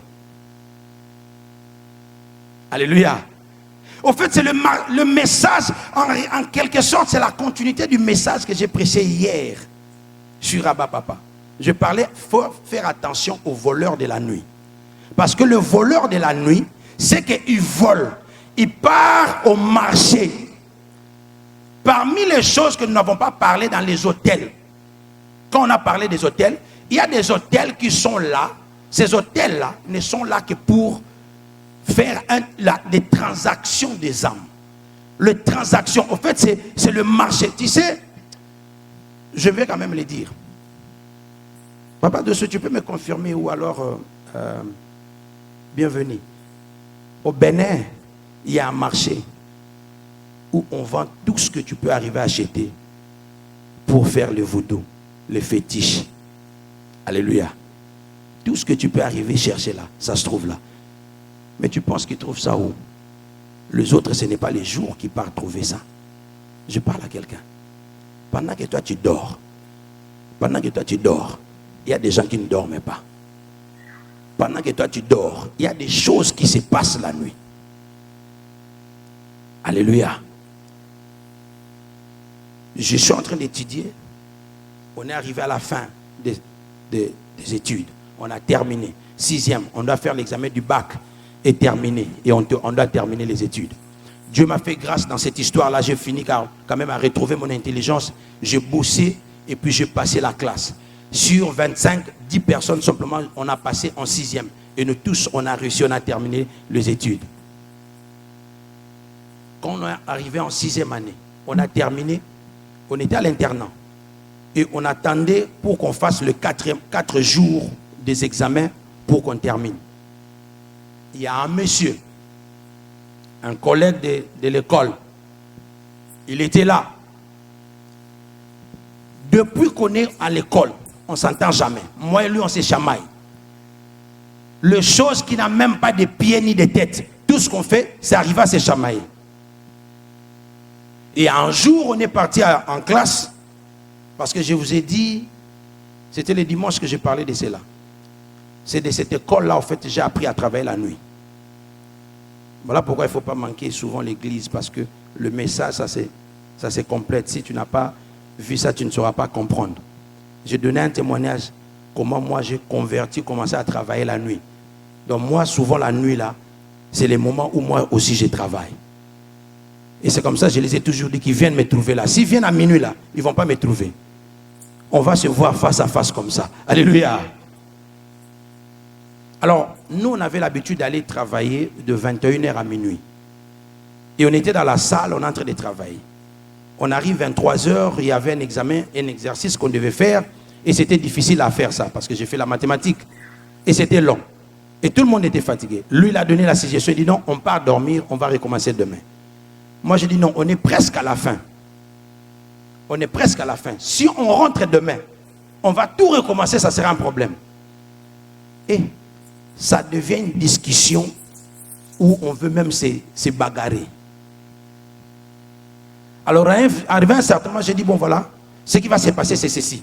Alléluia. Au fait, c'est le message, en quelque sorte, c'est la continuité du message que j'ai prêché hier sur Abba Papa. Je parlais, il faut faire attention aux voleurs de la nuit. Parce que le voleur de la nuit, c'est qu'il vole. Il part au marché. Parmi les choses que nous n'avons pas parlé dans les hôtels, quand on a parlé des hôtels, il y a des hôtels qui sont là. Ces hôtels-là ne sont là que pour faire des transactions des âmes. Les transactions, en fait, c'est le marché. Tu sais, je vais quand même le dire. Papa de ce, tu peux me confirmer ou alors, bienvenue. Au Bénin, il y a un marché où on vend tout ce que tu peux arriver à acheter pour faire le vaudou, le fétiche. Alléluia. Tout ce que tu peux arriver chercher là, ça se trouve là. Mais tu penses qu'ils trouvent ça où? Les autres, ce n'est pas les jours qui partent trouver ça. Je parle à quelqu'un. Pendant que toi tu dors, il y a des gens qui ne dorment pas. Pendant que toi tu dors, il y a des choses qui se passent la nuit. Alléluia. Je suis en train d'étudier. On est arrivé à la fin des études. On a terminé. 6e, on doit faire l'examen du bac et terminer. Et on doit terminer les études. Dieu m'a fait grâce dans cette histoire-là. J'ai fini quand même à retrouver mon intelligence. J'ai bossé et puis j'ai passé la classe. Sur 25, 10 personnes simplement, on a passé en 6e. Et nous tous, on a réussi, on a terminé les études. Quand on est arrivé en 6e année, on a terminé, on était à l'internat. Et on attendait pour qu'on fasse le 4 jours des examens pour qu'on termine. Il y a un monsieur, un collègue de l'école, il était là. Depuis qu'on est à l'école, on ne s'entend jamais. Moi et lui, on se chamaille. Les choses qui n'ont même pas de pieds ni de tête, tout ce qu'on fait, c'est arriver à se chamailler. Et un jour, on est parti en classe, parce que je vous ai dit, c'était le dimanche que j'ai parlé de cela. C'est de cette école-là, en fait, j'ai appris à travailler la nuit. Voilà pourquoi il ne faut pas manquer souvent l'église, parce que le message, ça se complète. Si tu n'as pas vu ça, tu ne sauras pas comprendre. J'ai donné un témoignage, comment moi j'ai converti, commencé à travailler la nuit. Donc moi, souvent la nuit là, c'est les moments où moi aussi je travaille. Et c'est comme ça, je les ai toujours dit qu'ils viennent me trouver là. S'ils viennent à minuit là, ils ne vont pas me trouver. On va se voir face à face comme ça. Alléluia. Alors, nous, on avait l'habitude d'aller travailler de 21h à minuit. Et on était dans la salle, on est en train de travailler. On arrive 23h, il y avait un examen, un exercice qu'on devait faire. Et c'était difficile à faire ça, parce que j'ai fait la mathématique. Et c'était long. Et tout le monde était fatigué. Lui, il a donné la suggestion, il dit non, on part dormir, on va recommencer demain. Moi, j'ai dit non, on est presque à la fin. On est presque à la fin. Si on rentre demain, on va tout recommencer, ça sera un problème. Et ça devient une discussion où on veut même se bagarrer. Alors, arrivé à un certain moment, j'ai dit, bon voilà, ce qui va se passer, c'est ceci.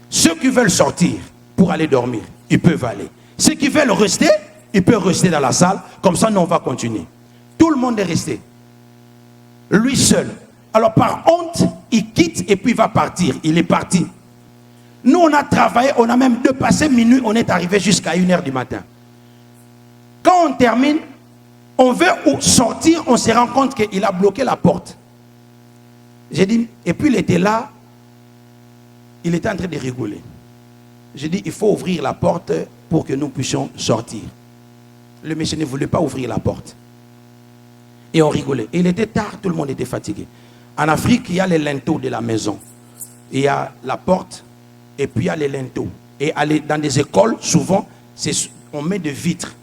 Ceux qui veulent sortir pour aller dormir, ils peuvent aller. Ceux qui veulent rester, ils peuvent rester dans la salle. Comme ça, nous, on va continuer. Tout le monde est resté. Lui seul. Alors, par honte, il quitte et puis il va partir. Il est parti. Nous, on a travaillé, on a même dépassé minuit, on est arrivé jusqu'à 1h du matin. Quand on termine, on veut sortir, on se rend compte qu'il a bloqué la porte. J'ai dit, et puis il était là, il était en train de rigoler. J'ai dit, il faut ouvrir la porte pour que nous puissions sortir. Le monsieur ne voulait pas ouvrir la porte. Et on rigolait. Et il était tard, tout le monde était fatigué. En Afrique, il y a les linteaux de la maison. Il y a la porte, et puis il y a les linteaux. Et dans des écoles, souvent, on met des vitres.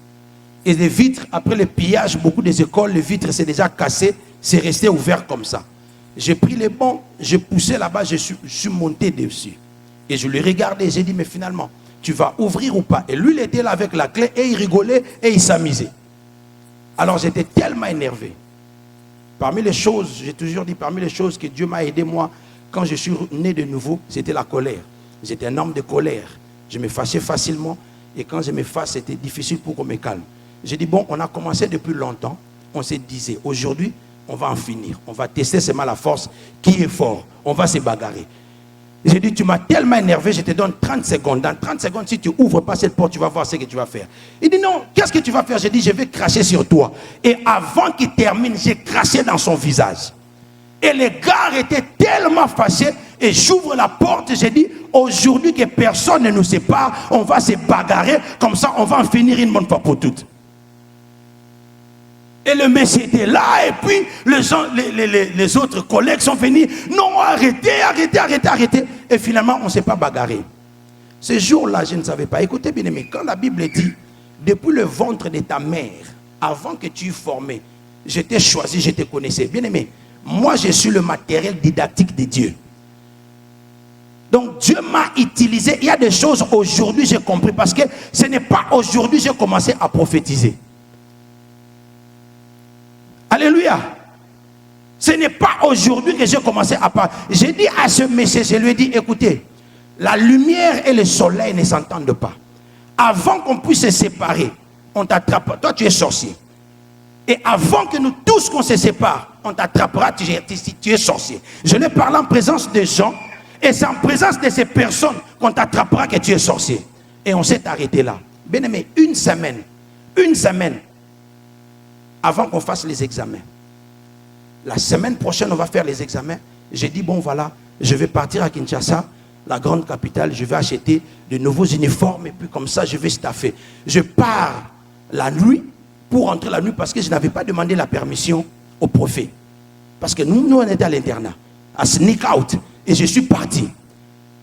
Et des vitres, après le pillage, beaucoup des écoles, les vitres, c'est déjà cassé, c'est resté ouvert comme ça. J'ai pris les bancs, j'ai poussé là-bas, je suis monté dessus. Et je l'ai regardé, j'ai dit, mais finalement, tu vas ouvrir ou pas? Et lui, il était là avec la clé et il rigolait et il s'amusait. Alors j'étais tellement énervé. Parmi les choses, j'ai toujours dit, parmi les choses que Dieu m'a aidé moi, quand je suis né de nouveau, c'était la colère. J'étais un homme de colère. Je me fâchais facilement et quand je me fâche, c'était difficile pour qu'on me calme. J'ai dit, bon, on a commencé depuis longtemps. On s'est dit, aujourd'hui, on va en finir. On va tester seulement la force qui est fort. On va se bagarrer. J'ai dit, tu m'as tellement énervé, je te donne 30 secondes. Dans 30 secondes, si tu n'ouvres pas cette porte, tu vas voir ce que tu vas faire. Il dit, non, qu'est-ce que tu vas faire? J'ai dit, je vais cracher sur toi. Et avant qu'il termine, j'ai craché dans son visage. Et les gars étaient tellement fâchés. Et j'ouvre la porte, j'ai dit, aujourd'hui que personne ne nous sépare, on va se bagarrer. Comme ça, on va en finir une bonne fois pour toutes. Et le monsieur était là, et puis les autres collègues sont venus. Non, arrêtez. Et finalement, on ne s'est pas bagarré. Ce jour-là, je ne savais pas. Écoutez bien aimé, quand la Bible dit, depuis le ventre de ta mère, avant que tu sois formé, je t'ai choisi, je te connaissais. Bien aimé, moi je suis le matériel didactique de Dieu. Donc Dieu m'a utilisé. Il y a des choses aujourd'hui, j'ai compris, parce que ce n'est pas aujourd'hui que j'ai commencé à prophétiser. Alléluia. Ce n'est pas aujourd'hui que j'ai commencé à parler. J'ai dit à ce monsieur, je lui ai dit, écoutez, la lumière et le soleil ne s'entendent pas. Avant qu'on puisse se séparer, on t'attrape. Toi, tu es sorcier. Et avant que nous tous qu'on se sépare, on t'attrapera, tu es sorcier. Je l'ai parlé en présence des gens, et c'est en présence de ces personnes qu'on t'attrapera que tu es sorcier. Et on s'est arrêté là. Bien aimé, une semaine, avant qu'on fasse les examens. La semaine prochaine, on va faire les examens. J'ai dit, bon voilà, je vais partir à Kinshasa, la grande capitale, je vais acheter de nouveaux uniformes et puis comme ça, je vais staffer. Je pars la nuit pour rentrer la nuit parce que je n'avais pas demandé la permission au prophète. Parce que nous on était à l'internat, à sneak out, et je suis parti.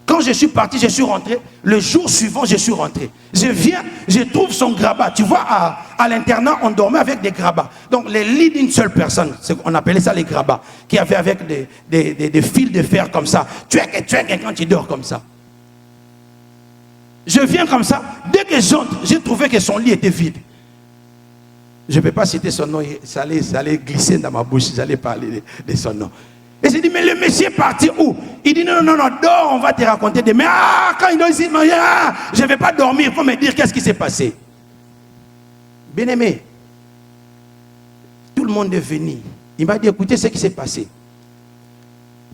Quand je suis parti, je suis rentré. Le jour suivant, je suis rentré. Je viens, je trouve son grabat. Tu vois, à l'internat, on dormait avec des grabats. Donc, les lits d'une seule personne, on appelait ça les grabats, qui avaient avec des fils de fer comme ça. Tu es quand tu dors comme ça. Je viens comme ça. Dès que j'entre, j'ai trouvé que son lit était vide. Je ne peux pas citer son nom, ça allait glisser dans ma bouche, j'allais parler de son nom. Et j'ai dit, mais le monsieur est parti où? Il dit, non, dors, on va te raconter demain. Quand il doit ici, je ne vais pas dormir, il faut me dire qu'est-ce qui s'est passé. Bien aimé, tout le monde est venu. Il m'a dit, écoutez ce qui s'est passé.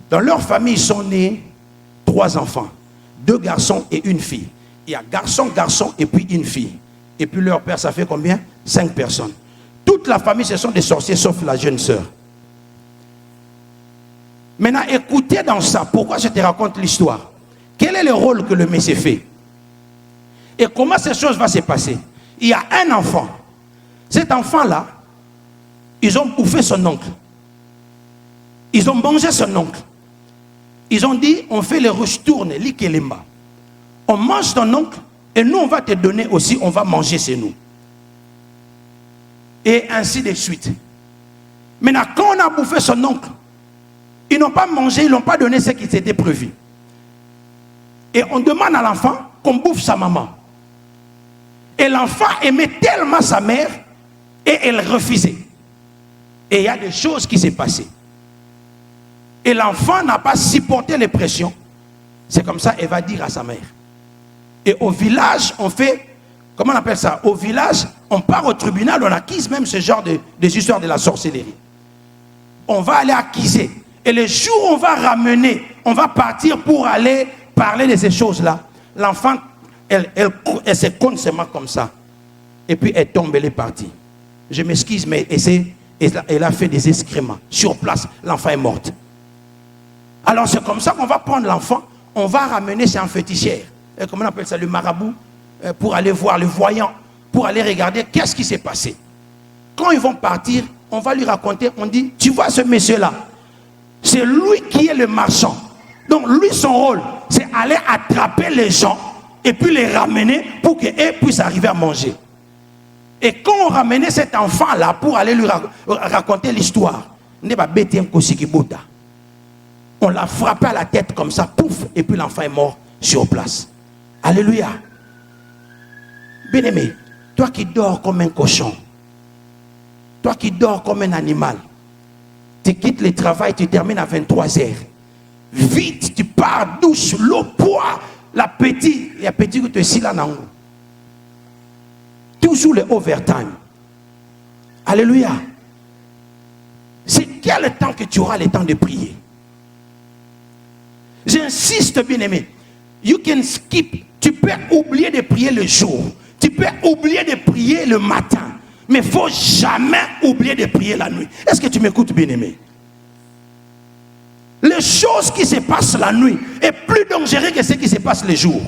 Dans leur famille, ils sont nés 3 enfants, 2 garçons et une fille. Il y a garçon et puis une fille. Et puis leur père, ça fait combien? 5 personnes. Toute la famille, ce sont des sorciers, sauf la jeune sœur. Maintenant, écoutez dans ça, pourquoi je te raconte l'histoire. Quel est le rôle que le Messie fait? Et comment ces choses vont se passer? Il y a un enfant. Cet enfant-là, ils ont bouffé son oncle. Ils ont mangé son oncle. Ils ont dit, on fait le ristourne, l'ikelemba. On mange ton oncle, et nous, on va te donner aussi, on va manger chez nous. Et ainsi de suite. Maintenant, quand on a bouffé son oncle, ils n'ont pas mangé, ils n'ont pas donné ce qui s'était prévu. Et on demande à l'enfant qu'on bouffe sa maman. Et l'enfant aimait tellement sa mère et elle refusait. Et il y a des choses qui s'est passées. Et l'enfant n'a pas supporté les pressions. C'est comme ça, elle va dire à sa mère. Et au village, on fait, comment on appelle ça? Au village, on part au tribunal, on acquise même ce genre des histoires de la sorcellerie. On va aller acquiser. Et le jour où on va ramener, on va partir pour aller parler de ces choses-là. L'enfant, elle se compte seulement comme ça. Et puis elle tombe, elle est partie. Je m'excuse, mais elle a fait des excréments. Sur place, l'enfant est morte. Alors c'est comme ça qu'on va prendre l'enfant, on va ramener chez un féticheur. Et comment on appelle ça? Le marabout, pour aller voir le voyant, pour aller regarder qu'est-ce qui s'est passé. Quand ils vont partir, on va lui raconter, on dit, tu vois ce monsieur-là, c'est lui qui est le marchand. Donc lui, son rôle, c'est aller attraper les gens et puis les ramener pour qu'ils puissent arriver à manger. Et quand on ramenait cet enfant-là pour aller lui raconter l'histoire, on l'a frappé à la tête comme ça, pouf, et puis l'enfant est mort sur place. Alléluia. Bien-aimé, toi qui dors comme un cochon, toi qui dors comme un animal, tu quittes le travail, tu termines à 23h. Vite, tu pars, douche, l'eau, bois, l'appétit. Et l'appétit que tu es ici là, non. Toujours le overtime. Alléluia. C'est quel temps que tu auras le temps de prier? J'insiste, bien-aimé. You can skip. Tu peux oublier de prier le jour. Tu peux oublier de prier le matin. Mais il ne faut jamais oublier de prier la nuit. Est-ce que tu m'écoutes, bien-aimé? Les choses qui se passent la nuit est plus dangereux que ce qui se passe le jour.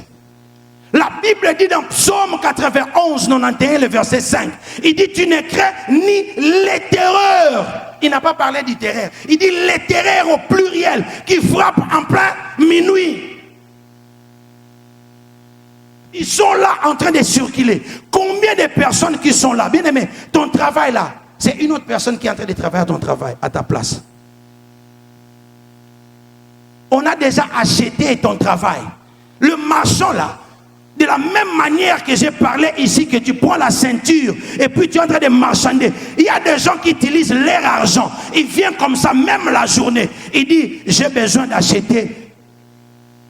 La Bible dit dans Psaume 91, 91, le verset 5, il dit: tu ne crains ni les terreurs. Il n'a pas parlé du terreur. Il dit les terreurs au pluriel qui frappent en plein minuit. Ils sont là en train de circuler. Combien de personnes qui sont là? Bien aimé, ton travail là, c'est une autre personne qui est en train de travailler à ton travail, à ta place. On a déjà acheté ton travail. Le marchand là, de la même manière que j'ai parlé ici, que tu prends la ceinture et puis tu es en train de marchander. Il y a des gens qui utilisent leur argent. Ils viennent comme ça, même la journée. Il dit: j'ai besoin d'acheter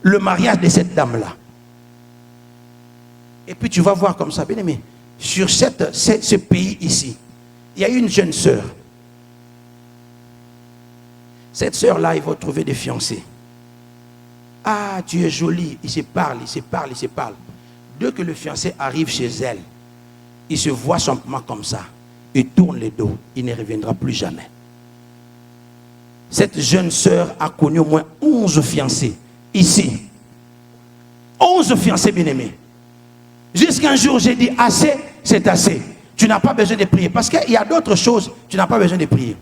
le mariage de cette dame-là. Et puis tu vas voir comme ça, bien aimé, sur ce pays ici, il y a une jeune sœur. Cette sœur-là, il va trouver des fiancés. Ah, tu es jolie. Il se parle, il se parle, il se parle. Dès que le fiancé arrive chez elle, il se voit simplement comme ça. Il tourne le dos. Il ne reviendra plus jamais. Cette jeune sœur a connu au moins 11 fiancés. Ici. 11 fiancés bien-aimés. Jusqu'un jour, j'ai dit: assez, c'est assez. Tu n'as pas besoin de prier. Parce qu'il y a d'autres choses, tu n'as pas besoin de prier.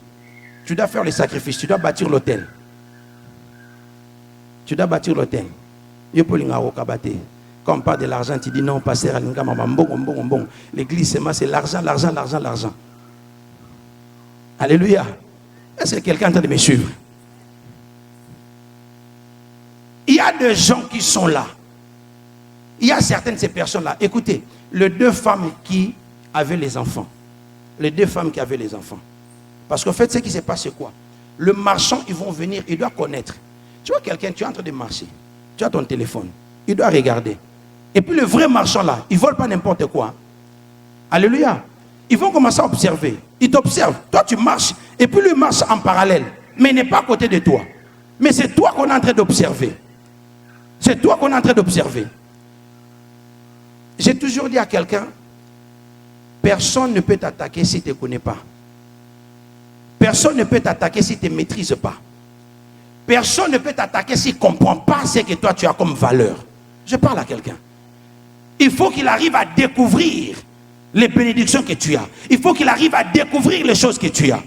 Tu dois faire le sacrifice. Tu dois bâtir l'autel. Tu dois bâtir l'autel. Quand on parle de l'argent, tu dis: non, pasteur, l'église, c'est l'argent, l'argent, l'argent, l'argent. Alléluia. Est-ce que quelqu'un est en train de me suivre? Il y a des gens qui sont là. Il y a certaines de ces personnes-là. Écoutez, les deux femmes qui avaient les enfants. Les deux femmes qui avaient les enfants. Parce qu'en fait, ce qui se passe, c'est quoi? Le marchand, ils vont venir, il doit connaître. Tu vois quelqu'un, tu es en train de marcher. Tu as ton téléphone. Il doit regarder. Et puis le vrai marchand là, il ne vole pas n'importe quoi. Alléluia. Ils vont commencer à observer. Ils t'observent. Toi, tu marches. Et puis lui marche en parallèle. Mais il n'est pas à côté de toi. Mais c'est toi qu'on est en train d'observer. C'est toi qu'on est en train d'observer. J'ai toujours dit à quelqu'un: personne ne peut t'attaquer si tu ne connais pas. Personne ne peut t'attaquer si tu ne maîtrises pas. Personne ne peut t'attaquer s'il ne comprend pas ce que toi tu as comme valeur. Je parle à quelqu'un. Il faut qu'il arrive à découvrir les bénédictions que tu as. Il faut qu'il arrive à découvrir les choses que tu as.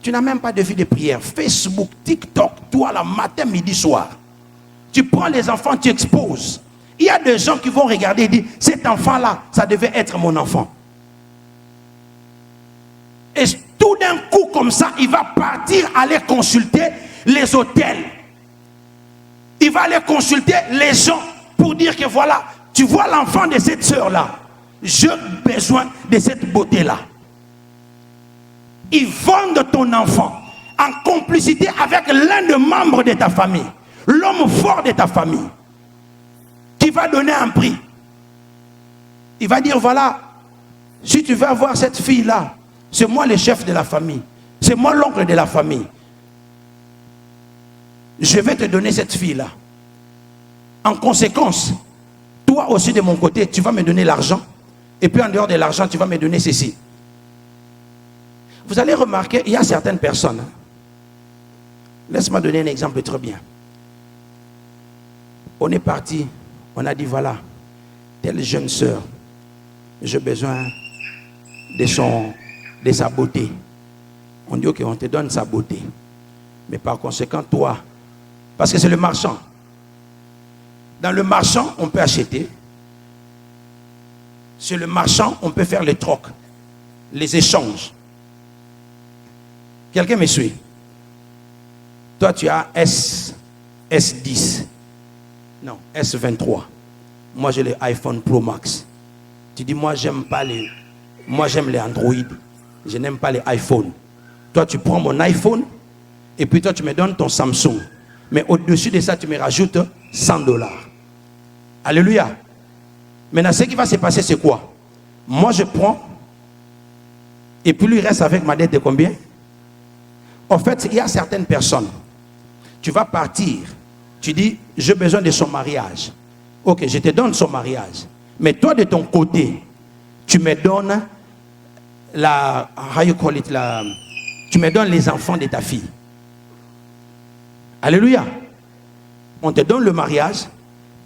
Tu n'as même pas de vie de prière. Facebook, TikTok, toi, le matin, midi, soir. Tu prends les enfants, tu exposes. Il y a des gens qui vont regarder et dire: cet enfant-là, ça devait être mon enfant. Et tout d'un coup, comme ça, il va partir aller consulter les hôtels. Il va aller consulter les gens pour dire que voilà, tu vois l'enfant de cette sœur-là. J'ai besoin de cette beauté-là. Ils vendent ton enfant en complicité avec l'un des membres de ta famille. L'homme fort de ta famille. Qui va donner un prix. Il va dire: voilà, si tu veux avoir cette fille-là, c'est moi le chef de la famille. C'est moi l'oncle de la famille. Je vais te donner cette fille-là. En conséquence, toi aussi de mon côté, tu vas me donner l'argent. Et puis en dehors de l'argent, tu vas me donner ceci. Vous allez remarquer, il y a certaines personnes. Laisse-moi donner un exemple très bien. On est parti, on a dit: voilà, telle jeune sœur, j'ai besoin de sa beauté. On dit: ok, on te donne sa beauté. Mais par conséquent, toi, parce que c'est le marchand. Dans le marchand, on peut acheter. Sur le marchand, on peut faire les trocs, les échanges. Quelqu'un me suit? Toi, tu as S10. Non, S23. Moi, j'ai l'iPhone Pro Max. Tu dis, moi j'aime les Android. Je n'aime pas les iPhone. Toi, tu prends mon iPhone et puis toi, tu me donnes ton Samsung. Mais au-dessus de ça, tu me rajoutes $100. Alléluia. Maintenant, ce qui va se passer, c'est quoi? Moi, je prends et puis lui reste avec ma dette de combien? En fait, il y a certaines personnes. Tu vas partir. Tu dis, j'ai besoin de son mariage. Ok, je te donne son mariage. Mais toi, de ton côté, tu me donnes tu me donnes les enfants de ta fille. Alléluia. On te donne le mariage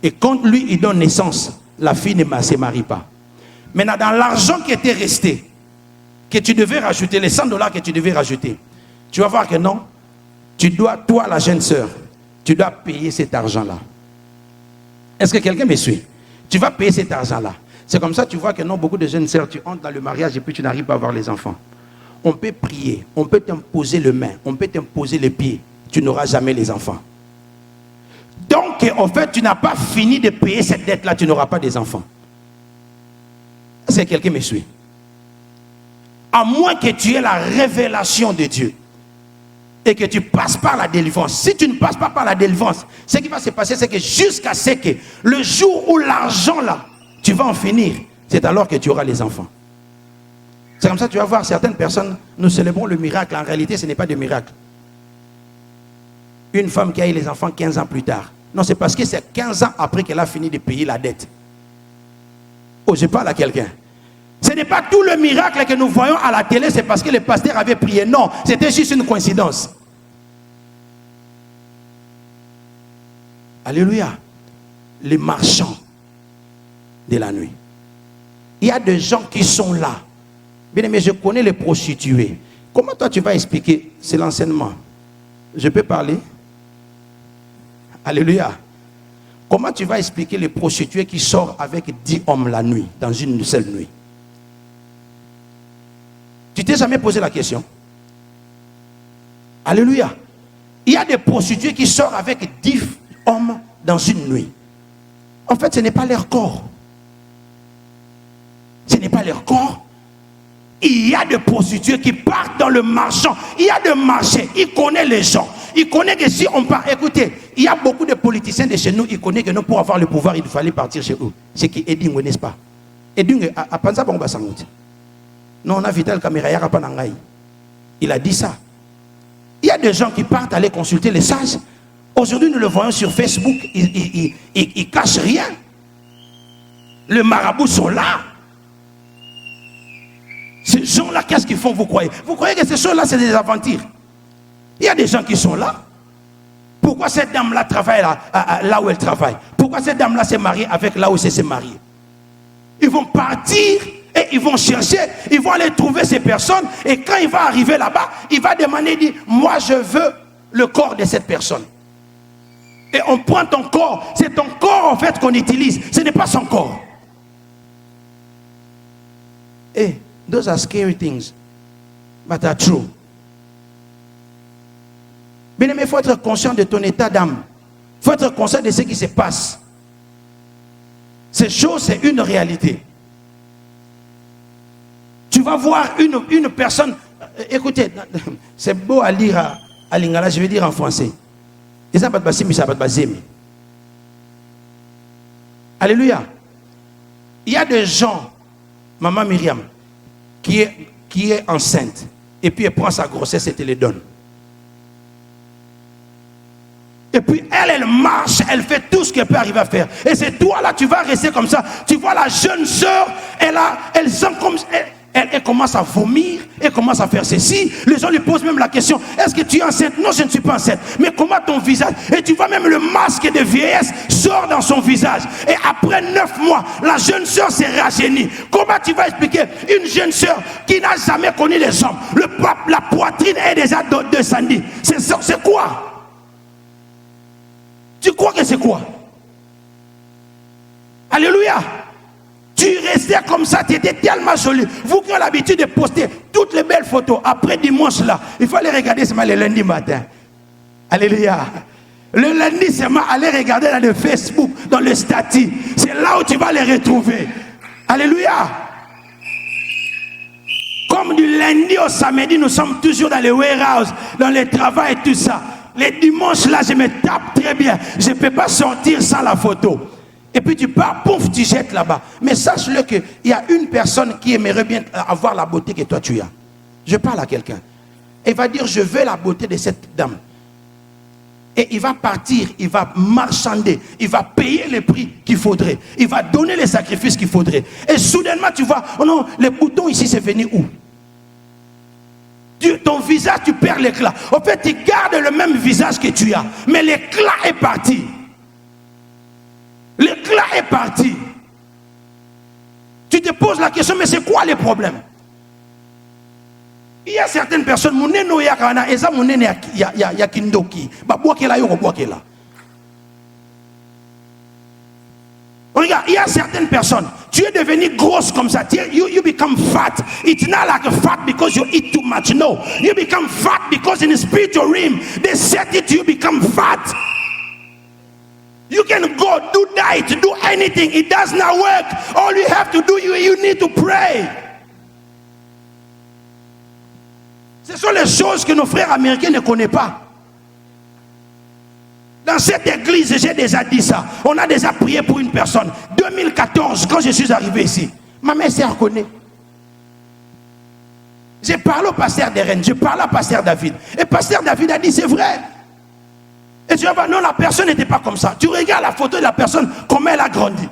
et quand lui, il donne naissance, la fille ne se marie pas. Maintenant, dans l'argent qui était resté, que tu devais rajouter, les $100 que tu devais rajouter, tu vas voir que non, tu dois, toi, la jeune sœur, tu dois payer cet argent-là. Est-ce que quelqu'un me suit? Tu vas payer cet argent-là. C'est comme ça, tu vois que non, beaucoup de jeunes sœurs, tu entres dans le mariage et puis tu n'arrives pas à avoir les enfants. On peut prier, on peut t'imposer les mains, on peut t'imposer les pieds. Tu n'auras jamais les enfants. Donc, en fait, tu n'as pas fini de payer cette dette-là, tu n'auras pas des enfants. Est-ce que quelqu'un me suit? À moins que tu aies la révélation de Dieu et que tu passes par la délivrance. Si tu ne passes pas par la délivrance, ce qui va se passer, c'est que jusqu'à ce que le jour où l'argent là, tu vas en finir, c'est alors que tu auras les enfants. C'est comme ça que tu vas voir certaines personnes, nous célébrons le miracle. En réalité, ce n'est pas de miracle. Une femme qui a eu les enfants 15 ans plus tard. Non, c'est parce que c'est 15 ans après qu'elle a fini de payer la dette. Oh, je parle à quelqu'un. Ce n'est pas tout le miracle que nous voyons à la télé, c'est parce que le pasteur avait prié. Non, c'était juste une coïncidence. Alléluia. Les marchands de la nuit. Il y a des gens qui sont là. Bien, mais je connais les prostituées. Comment toi tu vas expliquer? C'est l'enseignement. Je peux parler? Alléluia. Comment tu vas expliquer les prostituées qui sortent avec 10 hommes la nuit, dans une seule nuit? Tu t'es jamais posé la question? Alléluia. Il y a des prostituées qui sortent avec 10 hommes dans une nuit. En fait, ce n'est pas leur corps. Ce n'est pas leur corps. Il y a des prostituées qui partent dans le marchand. Il y a des marchés. Il connaît les gens. Il connaît que si on part, écoutez, il y a beaucoup de politiciens de chez nous. Il connaît que nous, pour avoir le pouvoir, il fallait partir chez eux. C'est qui Edingo, n'est-ce pas? Edingo, à Panza Bangba Sangout. Non, on a Vital Kamera Yarapanangaï. Il a dit ça. Il y a des gens qui partent aller consulter les sages. Aujourd'hui, nous le voyons sur Facebook. Ils cachent rien. Les marabouts sont là. Ces gens-là, qu'est-ce qu'ils font, vous croyez? Vous croyez que ces choses-là, c'est des aventures? Il y a des gens qui sont là. Pourquoi cette dame-là travaille là où elle travaille? Pourquoi cette dame-là s'est mariée avec là où elle s'est mariée? Ils vont partir et ils vont chercher, ils vont aller trouver ces personnes. Et quand il va arriver là-bas, il va demander, il dit, moi je veux le corps de cette personne. Et on prend ton corps. C'est ton corps en fait qu'on utilise. Ce n'est pas son corps. Et those are scary things, but are true. Bien aimé, il faut être conscient de ton état d'âme. Il faut être conscient de ce qui se passe. Ces choses, c'est une réalité. Tu vas voir une personne. Écoutez, c'est beau à lire à Lingala, je vais dire en français. Alléluia. Il y a des gens, maman Myriam, qui est enceinte, et puis elle prend sa grossesse et te les donne. Et puis elle marche, elle fait tout ce qu'elle peut arriver à faire. Et c'est toi là, tu vas rester comme ça. Tu vois la jeune sœur, elle sent comme... Elle commence à vomir, elle commence à faire ceci. Les gens lui posent même la question, est-ce que tu es enceinte? Non, je ne suis pas enceinte. Mais comment ton visage? Et tu vois même le masque de vieillesse sort dans son visage. Et après 9 mois, la jeune sœur s'est rajeunie. Comment tu vas expliquer une jeune sœur qui n'a jamais connu les hommes? La poitrine est déjà descendue. C'est quoi? Tu crois que c'est quoi? Alléluia. Tu restais comme ça, tu étais tellement jolie. Vous qui avez l'habitude de poster toutes les belles photos, après dimanche là, il faut aller regarder seulement le lundi matin. Alléluia. Le lundi seulement, aller regarder dans le Facebook, dans le statut. C'est là où tu vas les retrouver. Alléluia. Comme du lundi au samedi, nous sommes toujours dans les warehouse, dans le travail et tout ça. Les dimanches là, je me tape très bien. Je ne peux pas sortir sans la photo. Et puis tu pars, pouf, tu jettes là-bas. Mais sache-le qu'il y a une personne qui aimerait bien avoir la beauté que toi tu as. Je parle à quelqu'un. Il va dire, je veux la beauté de cette dame. Et il va partir, il va marchander, il va payer le prix qu'il faudrait. Il va donner les sacrifices qu'il faudrait. Et soudainement, tu vois, oh non, les boutons ici, c'est venu où? Ton visage, tu perds l'éclat. En fait, tu gardes le même visage que tu as. Mais l'éclat est parti. L'éclat est parti. Tu te poses la question, mais c'est quoi les problèmes? Il y a certaines personnes, mon nez no ya kana, et ça mon nez ya kindoki. Ba bois qu'elle a yo bois qu'elle a. Regarde, il y a certaines personnes, tu es devenu grosse comme ça. You become fat. It's not like a fat because you eat too much. No, you become fat because in the spiritual realm they set it. You become fat. You can go do diet, do anything. It does not work. All you have to do, you need to pray. Ce sont les choses que nos frères américains ne connaissent pas. Dans cette église, j'ai déjà dit ça. On a déjà prié pour une personne. 2014, quand je suis arrivé ici, ma mère s'est reconnue. J'ai parlé au pasteur des Rennes, j'ai parlé au pasteur David. Et pasteur David a dit, c'est vrai. Et tu vas non, la personne n'était pas comme ça. Tu regardes la photo de la personne, comment elle a grandi.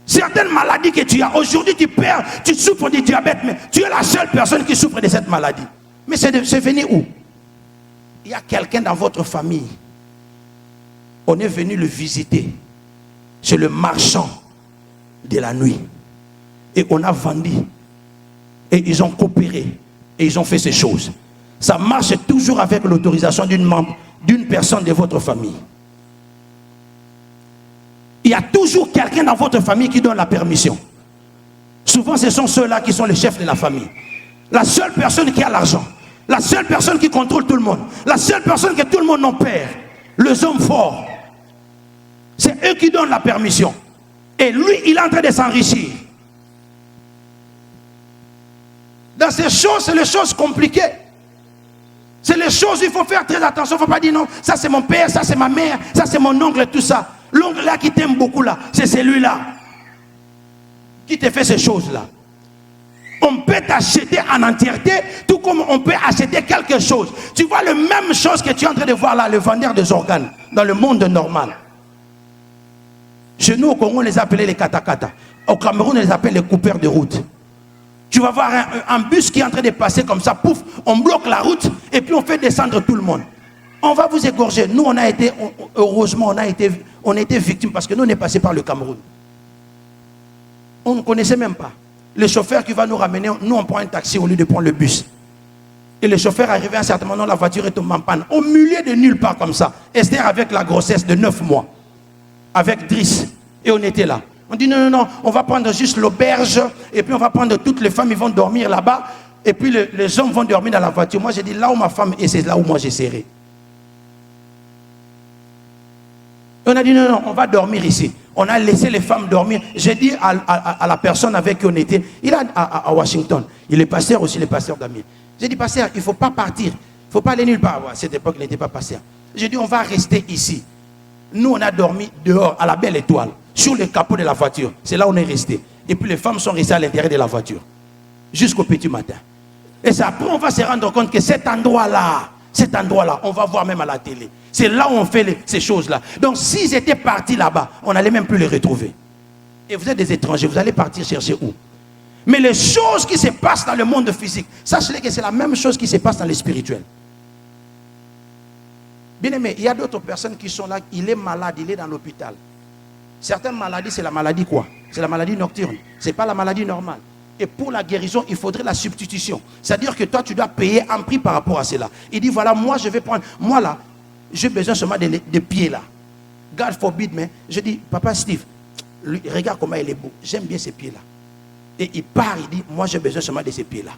Certaines maladies que tu as, aujourd'hui tu perds, tu souffres du diabète, mais tu es la seule personne qui souffre de cette maladie. Mais c'est venu où? Il y a quelqu'un dans votre famille. On est venu le visiter. C'est le marchand de la nuit. Et on a vendu. Et ils ont coopéré. Et ils ont fait ces choses. Ça marche toujours avec l'autorisation d'une personne de votre famille. Il y a toujours quelqu'un dans votre famille qui donne la permission. Souvent, ce sont ceux-là qui sont les chefs de la famille. La seule personne qui a l'argent. La seule personne qui contrôle tout le monde. La seule personne que tout le monde en perd. Les hommes forts. C'est eux qui donnent la permission. Et lui, il est en train de s'enrichir. Dans ces choses, c'est les choses compliquées. C'est les choses où il faut faire très attention. Il ne faut pas dire non, ça c'est mon père, ça c'est ma mère, ça c'est mon oncle, tout ça. L'oncle là qui t'aime beaucoup là, c'est celui-là qui te fait ces choses-là. On peut t'acheter en entièreté, tout comme on peut acheter quelque chose. Tu vois la même chose que tu es en train de voir là, le vendeur des organes, dans le monde normal. Chez nous au Congo, on les appelait les katakata. Au Cameroun, on les appelle les coupeurs de route. Tu vas voir un bus qui est en train de passer comme ça, pouf, on bloque la route et puis on fait descendre tout le monde. On va vous égorger. Nous, on a été, heureusement, on a été victimes parce que nous, on est passé par le Cameroun. On ne connaissait même pas. Le chauffeur qui va nous ramener, nous, on prend un taxi au lieu de prendre le bus. Et le chauffeur arrivé à un certain moment, la voiture est tombée en panne. Au milieu de nulle part comme ça. Esther avec la grossesse de 9 mois. Avec Driss. Et on était là. On dit non, non, non, on va prendre juste l'auberge. Et puis on va prendre toutes les femmes, ils vont dormir là-bas. Et puis les hommes vont dormir dans la voiture. Moi, j'ai dit là où ma femme est, c'est là où moi j'ai serré. On a dit non, non, on va dormir ici. On a laissé les femmes dormir. J'ai dit à la personne avec qui on était, il est à Washington. Il est pasteur aussi, le pasteur Damien. J'ai dit, pasteur, il ne faut pas partir. Il ne faut pas aller nulle part. À cette époque, il n'était pas pasteur. J'ai dit, on va rester ici. Nous, on a dormi dehors, à la belle étoile, sur le capot de la voiture. C'est là où on est resté. Et puis les femmes sont restées à l'intérieur de la voiture. Jusqu'au petit matin. Et c'est après, on va se rendre compte que cet endroit-là, on va voir même à la télé. C'est là où on fait ces choses-là. Donc, s'ils étaient partis là-bas, on n'allait même plus les retrouver. Et vous êtes des étrangers, vous allez partir chercher où? Mais les choses qui se passent dans le monde physique, sachez que c'est la même chose qui se passe dans le spirituel. Bien aimé, il y a d'autres personnes qui sont là, il est malade, il est dans l'hôpital. Certaines maladies, c'est la maladie quoi? C'est la maladie nocturne. Ce n'est pas la maladie normale. Et pour la guérison, il faudrait la substitution. C'est-à-dire que toi, tu dois payer un prix par rapport à cela. Il dit, voilà, moi, je vais prendre... Moi, là, j'ai besoin seulement des pieds, là. God forbid, mais je dis, papa Steve, lui, regarde comment il est beau. J'aime bien ces pieds-là. Et il part, il dit, moi, j'ai besoin seulement de ces pieds-là.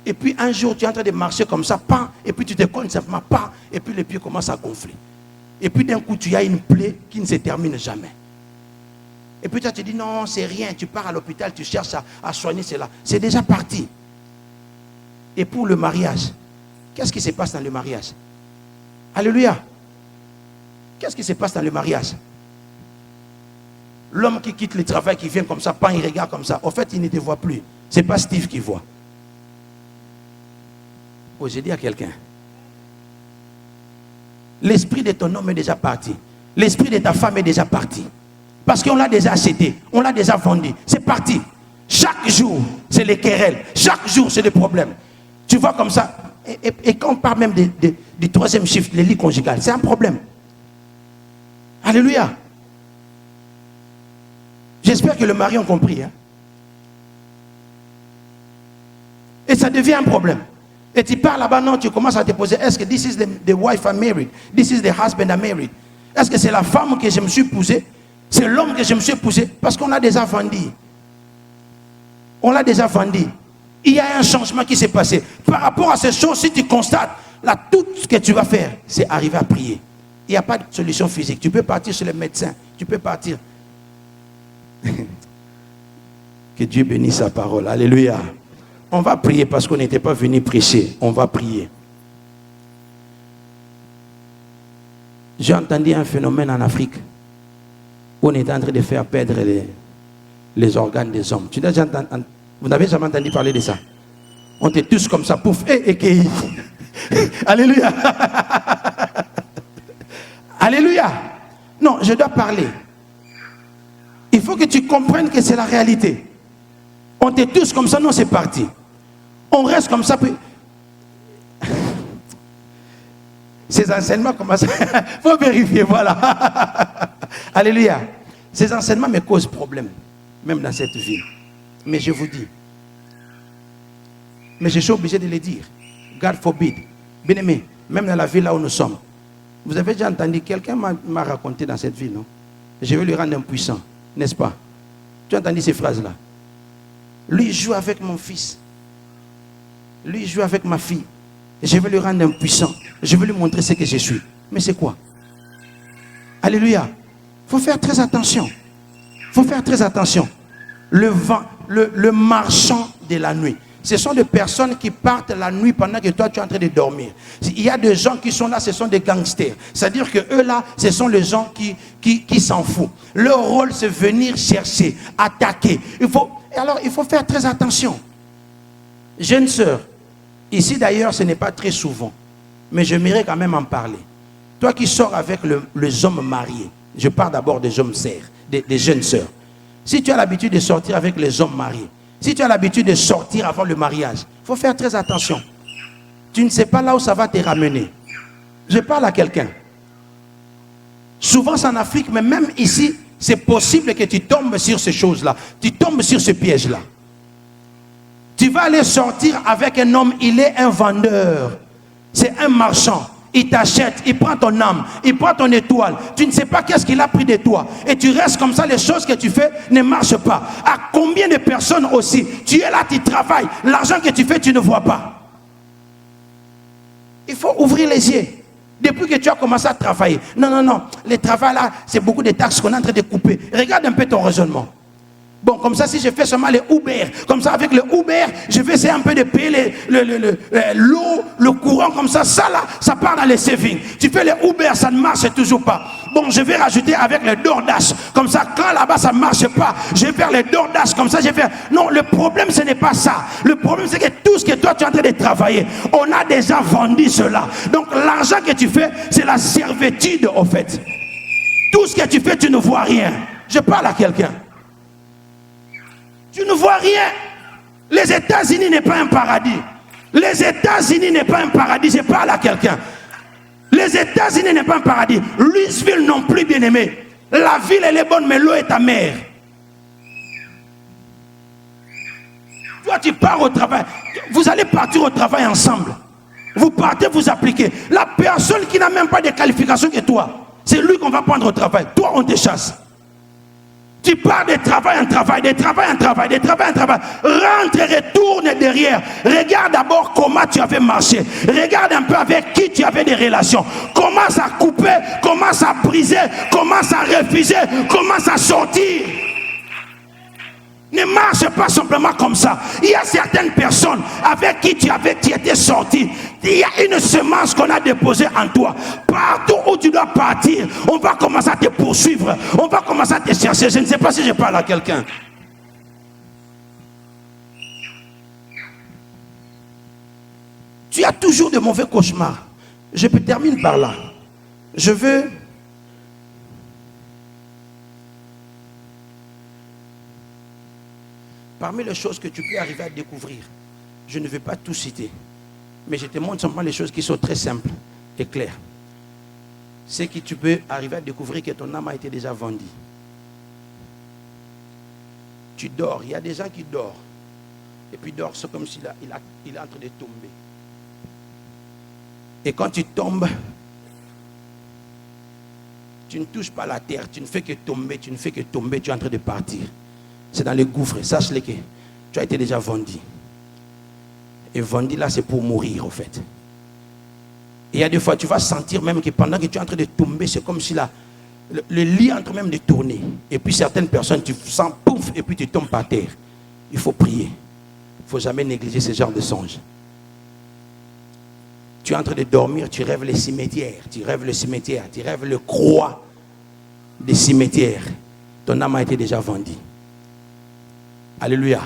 Et puis, un jour, tu es en train de marcher comme ça, pas, et puis tu te comptes simplement, pas, et puis les pieds commencent à gonfler. Et puis, d'un coup, tu as une plaie qui ne se termine jamais. Et puis toi tu dis non, c'est rien. Tu pars à l'hôpital, tu cherches à soigner cela. C'est déjà parti. Et pour le mariage, qu'est-ce qui se passe dans le mariage? Alléluia. Qu'est-ce qui se passe dans le mariage? L'homme qui quitte le travail, qui vient comme ça, pas il regarde comme ça. Au fait, il ne te voit plus. C'est pas Steve qui voit. Oh, j'ai dit à quelqu'un. L'esprit de ton homme est déjà parti. L'esprit de ta femme est déjà parti. Parce qu'on l'a déjà acheté. On l'a déjà vendu. C'est parti. Chaque jour, c'est les querelles. Chaque jour, c'est des problèmes. Tu vois comme ça. Et quand on parle même du troisième chiffre, les lits conjugales, c'est un problème. Alléluia. J'espère que le mari a compris. Hein? Et ça devient un problème. Et tu pars là-bas, non, tu commences à te poser, est-ce que this is the wife I'm married? This is the husband I'm married? Est-ce que c'est la femme que je me suis épousée? C'est l'homme que je me suis épousé? Parce qu'on l'a déjà vendu. On l'a déjà vendu. Il y a un changement qui s'est passé. Par rapport à ces choses, si tu constates, là, tout ce que tu vas faire, c'est arriver à prier. Il n'y a pas de solution physique. Tu peux partir chez le médecin. Tu peux partir. Que Dieu bénisse sa parole. Alléluia. On va prier parce qu'on n'était pas venu prêcher. On va prier. J'ai entendu un phénomène en Afrique où on est en train de faire perdre les organes des hommes. Vous n'avez jamais entendu parler de ça? On était tous comme ça, pouf, et Alléluia. Alléluia. Non, je dois parler. Il faut que tu comprennes que c'est la réalité. On était tous comme ça, non, c'est parti. On reste comme ça, puis... Ces enseignements commencent... Il faut vérifier, voilà. Alléluia. Ces enseignements me causent problème, même dans cette vie. Mais je vous dis. Mais je suis obligé de le dire. God forbid. Bien aimé, même dans la ville là où nous sommes. Vous avez déjà entendu, quelqu'un m'a raconté dans cette ville, non? Je vais lui rendre impuissant, n'est-ce pas? Tu as entendu ces phrases-là? Lui joue avec mon fils. Lui joue avec ma fille. Je vais lui rendre impuissant. Je vais lui montrer ce que je suis. Mais c'est quoi? Alléluia. Il faut faire très attention. Il faut faire très attention. Le vent, le marchand de la nuit. Ce sont des personnes qui partent la nuit pendant que toi tu es en train de dormir. Il y a des gens qui sont là, ce sont des gangsters. C'est-à-dire que eux là, ce sont les gens qui s'en foutent. Leur rôle c'est venir chercher, attaquer. Alors il faut faire très attention. Jeune sœur, ici d'ailleurs ce n'est pas très souvent, mais j'aimerais quand même en parler. Toi qui sors avec les hommes mariés, je parle d'abord des hommes sœurs, des jeunes sœurs. Si tu as l'habitude de sortir avec les hommes mariés, si tu as l'habitude de sortir avant le mariage, il faut faire très attention. Tu ne sais pas là où ça va te ramener. Je parle à quelqu'un. Souvent c'est en Afrique, mais même ici, c'est possible que tu tombes sur ces choses-là. Tu tombes sur ce piège-là. Tu vas aller sortir avec un homme, il est un vendeur. C'est un marchand. Il t'achète, il prend ton âme, il prend ton étoile. Tu ne sais pas qu'est-ce qu'il a pris de toi. Et tu restes comme ça, les choses que tu fais ne marchent pas. À combien de personnes aussi, tu es là, tu travailles, l'argent que tu fais, tu ne vois pas. Il faut ouvrir les yeux. Depuis que tu as commencé à travailler. Non, le travail là, c'est beaucoup de taxes qu'on est en train de couper. Regarde un peu ton raisonnement. Bon, comme ça, si je fais seulement les Uber, comme ça, avec le Uber, je vais essayer un peu de payer l'eau, le courant, comme ça là, ça part dans les savings. Tu fais les Uber, ça ne marche toujours pas. Bon, je vais rajouter avec le DoorDash. Comme ça, quand là-bas, ça ne marche pas, je vais faire les DoorDash, comme ça, je vais faire... Non, le problème, ce n'est pas ça. Le problème, c'est que tout ce que toi, tu es en train de travailler, on a déjà vendu cela. Donc, l'argent que tu fais, c'est la servitude, au fait. Tout ce que tu fais, tu ne vois rien. Je parle à quelqu'un. Tu ne vois rien. Les États-Unis n'est pas un paradis. Les États-Unis n'est pas un paradis. Je parle à quelqu'un. Les États-Unis n'est pas un paradis. Louisville non plus, bien aimé. La ville elle est bonne, mais l'eau est amère. Toi tu pars au travail. Vous allez partir au travail ensemble. Vous partez, vous appliquez. La personne qui n'a même pas de qualification que toi, c'est lui qu'on va prendre au travail. Toi on te chasse. Tu pars de travail en travail, de travail en travail, de travail en travail. Rentre et retourne derrière. Regarde d'abord comment tu avais marché. Regarde un peu avec qui tu avais des relations. Commence à couper, commence à briser, commence à refuser, commence à sortir. Ne marche pas simplement comme ça. Il y a certaines personnes avec qui tu étais sorti. Il y a une semence qu'on a déposée en toi. Partout où tu dois partir, on va commencer à te poursuivre. On va commencer à te chercher. Je ne sais pas si je parle à quelqu'un. Tu as toujours de mauvais cauchemars. Je termine par là. Je veux... Parmi les choses que tu peux arriver à découvrir, je ne vais pas tout citer, mais je te montre simplement les choses qui sont très simples et claires. C'est que tu peux arriver à découvrir que ton âme a été déjà vendue. Tu dors, il y a des gens qui dorment, et puis dorment, c'est comme s'il il est en train de tomber. Et quand tu tombes, tu ne touches pas la terre, tu ne fais que tomber, tu es en train de partir. C'est dans les gouffres, sache-le que tu as été déjà vendu. Et vendu là, c'est pour mourir en fait. Et il y a des fois, tu vas sentir même que pendant que tu es en train de tomber, c'est comme si le lit est en train même de tourner. Et puis certaines personnes, tu sens pouf, et puis tu tombes par terre. Il faut prier. Il ne faut jamais négliger ce genre de songe. Tu es en train de dormir, tu rêves les cimetières, tu rêves le croix des cimetières. Ton âme a été déjà vendue. Alléluia.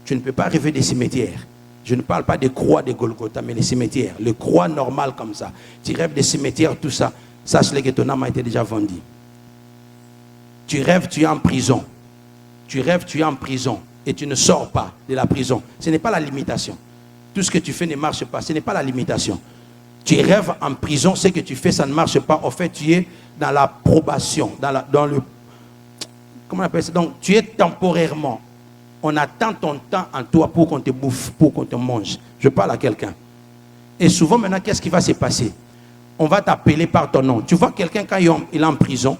Tu ne peux pas rêver des cimetières. Je ne parle pas des croix de Golgotha, mais les cimetières. Les croix normales comme ça. Tu rêves des cimetières, tout ça. Sache-le que ton âme a été déjà vendue. Tu rêves, tu es en prison. Tu rêves, tu es en prison. Et tu ne sors pas de la prison. Ce n'est pas la limitation. Tout ce que tu fais ne marche pas. Ce n'est pas la limitation. Tu rêves en prison, ce que tu fais, ça ne marche pas. En fait, tu es dans la probation. Dans le... Comment on appelle ça? Donc, tu es temporairement. On attend ton temps en toi pour qu'on te bouffe, pour qu'on te mange. Je parle à quelqu'un. Et souvent, maintenant, qu'est-ce qui va se passer? On va t'appeler par ton nom. Tu vois quelqu'un quand il est en prison,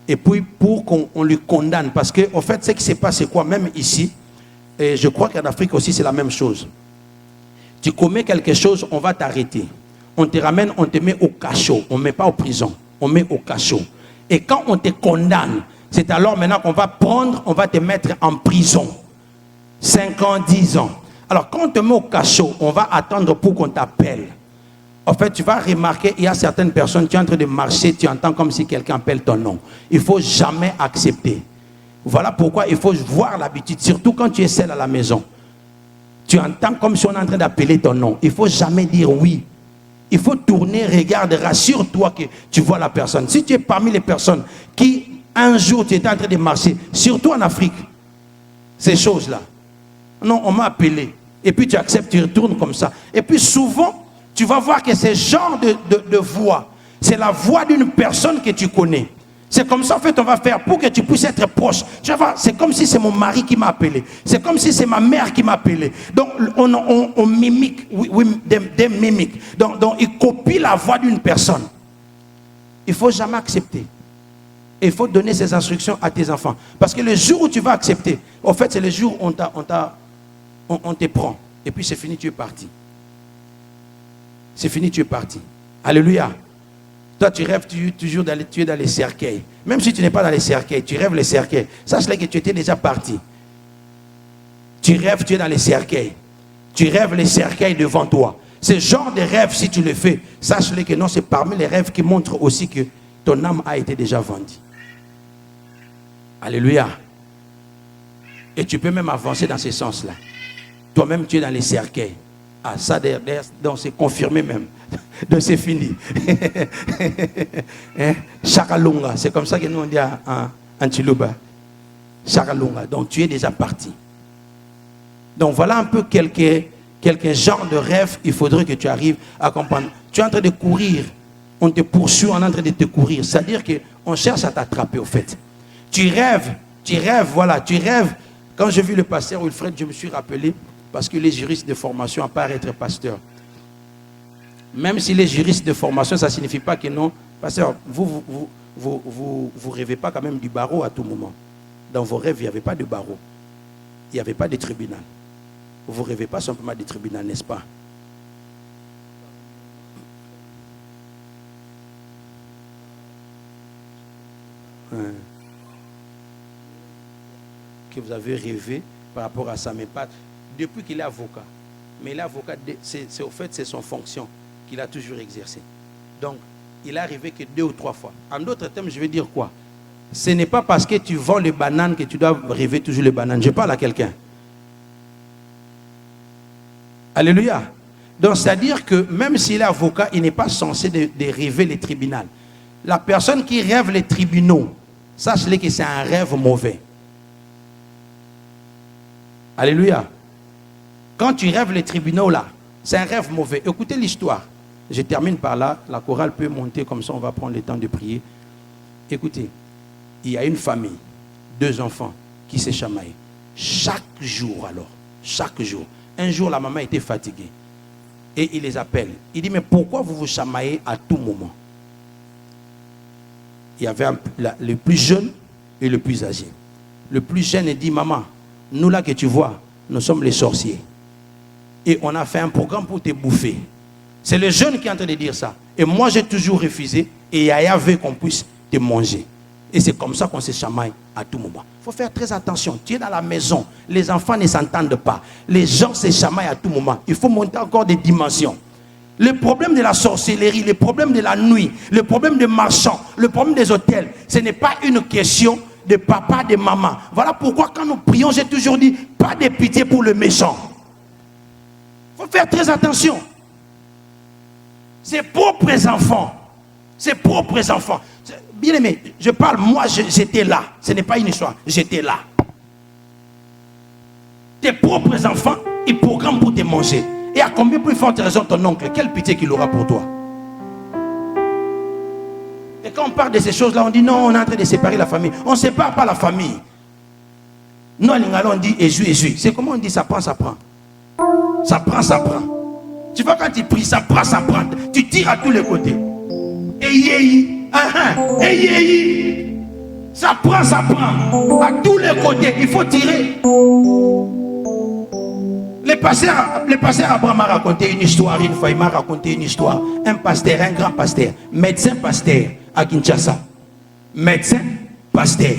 et puis pour qu'on lui condamne, parce que, en fait, ce qui se passe, c'est quoi? Même ici, et je crois qu'en Afrique aussi, c'est la même chose. Tu commets quelque chose, on va t'arrêter. On te ramène, on te met au cachot. On ne met pas en prison, on met au cachot. Et quand on te condamne, c'est alors maintenant qu'on va prendre, on va te mettre en prison. 5 ans, 10 ans. Alors quand on te met au cachot, on va attendre pour qu'on t'appelle. En fait, tu vas remarquer, il y a certaines personnes, tu es en train de marcher, tu entends comme si quelqu'un appelle ton nom. Il ne faut jamais accepter. Voilà pourquoi il faut voir l'habitude, surtout quand tu es seul à la maison. Tu entends comme si on est en train d'appeler ton nom. Il ne faut jamais dire oui. Il faut tourner, regarde, rassure-toi que tu vois la personne. Si tu es parmi les personnes qui... Un jour, tu étais en train de marcher, surtout en Afrique, ces choses-là. Non, on m'a appelé. Et puis tu acceptes, tu retournes comme ça. Et puis souvent, tu vas voir que ce genre de voix, c'est la voix d'une personne que tu connais. C'est comme ça, en fait, on va faire pour que tu puisses être proche. Tu vas voir, c'est comme si c'est mon mari qui m'a appelé. C'est comme si c'est ma mère qui m'a appelé. Donc, on mimique, des mimiques. Donc, il copie la voix d'une personne. Il ne faut jamais accepter. Il faut donner ces instructions à tes enfants. Parce que le jour où tu vas accepter, en fait, c'est le jour où on te prend. Et puis c'est fini, tu es parti. C'est fini, tu es parti. Alléluia. Toi, tu rêves toujours tu es dans les cercueils. Même si tu n'es pas dans les cercueils, tu rêves les cercueils. Sache-le que tu étais déjà parti. Tu rêves, tu es dans les cercueils. Tu rêves les cercueils devant toi. Ce genre de rêve, si tu le fais, sache-le que non, c'est parmi les rêves qui montrent aussi que ton âme a été déjà vendue. Alléluia. Et tu peux même avancer dans ce sens-là. Toi-même, tu es dans les cercueils. Ah, ça, donc c'est confirmé même. Donc c'est fini. Hein? Chakalunga, c'est comme ça que nous on dit en Chiluba. Chakalunga. Donc tu es déjà parti. Donc voilà un peu quelques genres de rêves. Il faudrait que tu arrives à comprendre. Tu es en train de courir. On te poursuit, on est en train de te courir. C'est-à-dire qu'on cherche à t'attraper au fait. Tu rêves, voilà, tu rêves. Quand j'ai vu le pasteur Wilfred, je me suis rappelé, parce que les juristes de formation, à part être pasteur, même si les juristes de formation, ça ne signifie pas que non, pasteur, vous rêvez pas quand même du barreau à tout moment. Dans vos rêves, il n'y avait pas de barreau. Il n'y avait pas de tribunal. Vous ne rêvez pas simplement du tribunal, n'est-ce pas? que vous avez rêvé par rapport à ça, mais pas depuis qu'il est avocat. Mais l'avocat, au fait, c'est son fonction qu'il a toujours exercée. Donc, il est arrivé que 2 ou 3 fois. En d'autres termes, je vais dire quoi? Ce n'est pas parce que tu vends les bananes que tu dois rêver toujours les bananes. Je parle à quelqu'un. Alléluia. Donc, c'est-à-dire que même s'il est avocat, il n'est pas censé de rêver les tribunaux. La personne qui rêve les tribunaux, sache-le que c'est un rêve mauvais. Alléluia. Quand tu rêves les tribunaux là, c'est un rêve mauvais. Écoutez l'histoire. Je termine par là. La chorale peut monter comme ça, on va prendre le temps de prier. Écoutez, il y a une famille, 2 enfants qui se chamaillent. Chaque jour alors, chaque jour. Un jour, la maman était fatiguée. Et il les appelle. Il dit, mais pourquoi vous vous chamaillez à tout moment? Il y avait le plus jeune et le plus âgé. Le plus jeune dit, maman, nous là que tu vois, nous sommes les sorciers. Et on a fait un programme pour te bouffer. C'est le jeune qui est en train de dire ça. Et moi, j'ai toujours refusé. Et Yaya veut qu'on puisse te manger. Et c'est comme ça qu'on se chamaille à tout moment. Il faut faire très attention. Tu es dans la maison. Les enfants ne s'entendent pas. Les gens se chamaillent à tout moment. Il faut monter encore des dimensions. Le problème de la sorcellerie, le problème de la nuit, le problème des marchands, le problème des hôtels, ce n'est pas une question de papa, de maman. Voilà pourquoi quand nous prions, j'ai toujours dit, pas de pitié pour le méchant. Il faut faire très attention. Ses propres enfants. Ses propres enfants. Bien aimé, je parle, moi j'étais là. Ce n'est pas une histoire, j'étais là. Tes propres enfants, ils programment pour te manger. Et à combien plus forte raison ton oncle, quelle pitié qu'il aura pour toi? Et quand on parle de ces choses-là, on dit non, on est en train de séparer la famille. On ne sépare pas la famille. Nous, à Lingala, on dit éjoui. C'est comment on dit ça prend, ça prend. Ça prend, ça prend. Tu vois, quand tu pries, ça prend, ça prend. Tu tires à tous les côtés. Ça prend, ça prend. À tous les côtés, il faut tirer. Le pasteur Abraham m'a raconté une histoire. Une fois, il m'a raconté une histoire. Un pasteur, un grand pasteur, médecin pasteur à Kinshasa. Médecin pasteur.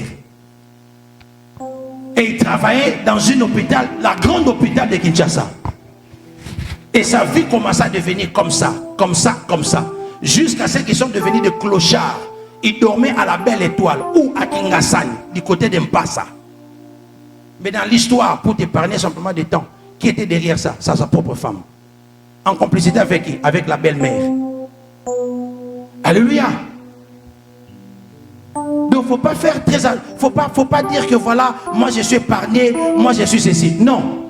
Et il travaillait dans un hôpital, la grande hôpital de Kinshasa. Et sa vie commença à devenir comme ça, comme ça, comme ça. Jusqu'à ce qu'ils sont devenus des clochards. Ils dormaient à la Belle Étoile ou à Kingasani, du côté d'Mpassa. Mais dans l'histoire, pour t'épargner simplement du temps, qui était derrière ça? Ça, sa propre femme. En complicité avec qui? Avec la belle-mère. Alléluia. Donc, il ne faut pas faire très... faut pas dire que voilà, moi je suis épargné, moi je suis ceci. Non.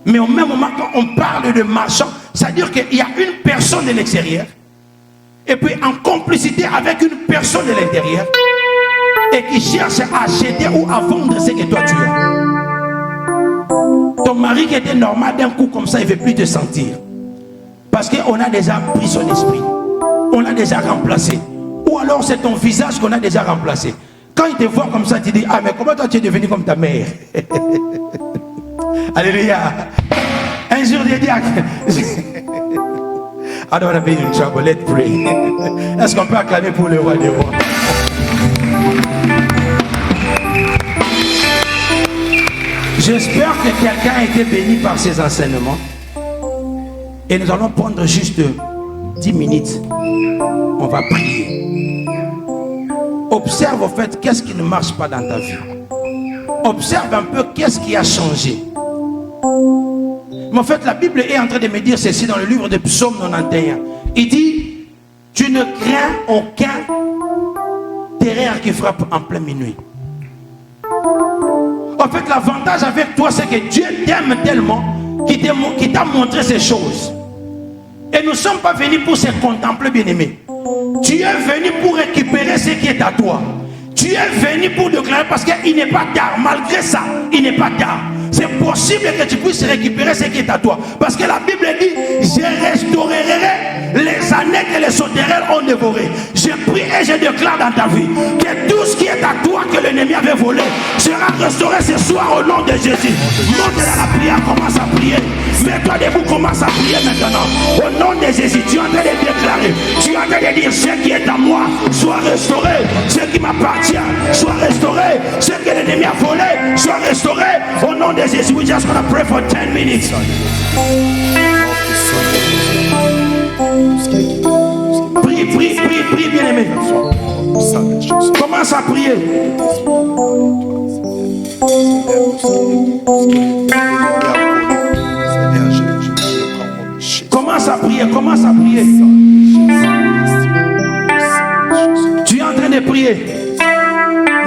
Mais au même moment, quand on parle de marchand, c'est-à-dire qu'il y a une personne de l'extérieur, et puis en complicité avec une personne de l'intérieur, et qui cherche à acheter ou à vendre ce que toi tu as. Ton mari qui était normal, d'un coup comme ça, il ne veut plus te sentir. Parce qu'on a déjà pris son esprit. On a déjà remplacé. Ou alors c'est ton visage qu'on a déjà remplacé. Quand il te voit comme ça, tu dis, ah mais comment toi tu es devenu comme ta mère? Alléluia. Un jour, il dit, I don't want to be in trouble, let's pray. Est-ce qu'on peut acclamer pour le roi des rois? J'espère que quelqu'un a été béni par ces enseignements. Et nous allons prendre juste 10 minutes. On va prier. Observe au fait qu'est-ce qui ne marche pas dans ta vie. Observe un peu qu'est-ce qui a changé. Mais en fait, la Bible est en train de me dire ceci dans le livre de Psaume 91. Il dit, tu ne crains aucun terreur qui frappe en pleine minuit. En fait, l'avantage avec toi, c'est que Dieu t'aime tellement qu'il t'a montré ces choses. Et nous ne sommes pas venus pour se contempler, bien-aimés. Tu es venu pour récupérer ce qui est à toi. Tu es venu pour déclarer parce qu'il n'est pas tard. Malgré ça, il n'est pas tard. C'est possible que tu puisses récupérer ce qui est à toi. Parce que la Bible dit, je restaurerai les années que les sauterelles ont dévorées. Je prie et je déclare dans ta vie que tout ce qui est à toi que l'ennemi avait volé sera restauré ce soir au nom de Jésus. Monte dans la prière, commence à prier. Mets-toi debout, commence à prier maintenant. Au nom de Jésus, tu es en train de déclarer. Tu es en train de dire ce qui est à moi soit restauré. Ce qui m'appartient soit restauré. Ce que l'ennemi a volé soit restauré. Au nom de Jésus, we just gonna pray for 10 minutes. Prie, prie, prie, prie, bien-aimé. Commence à prier. Commence à prier, commence à prier. Tu es en train de prier.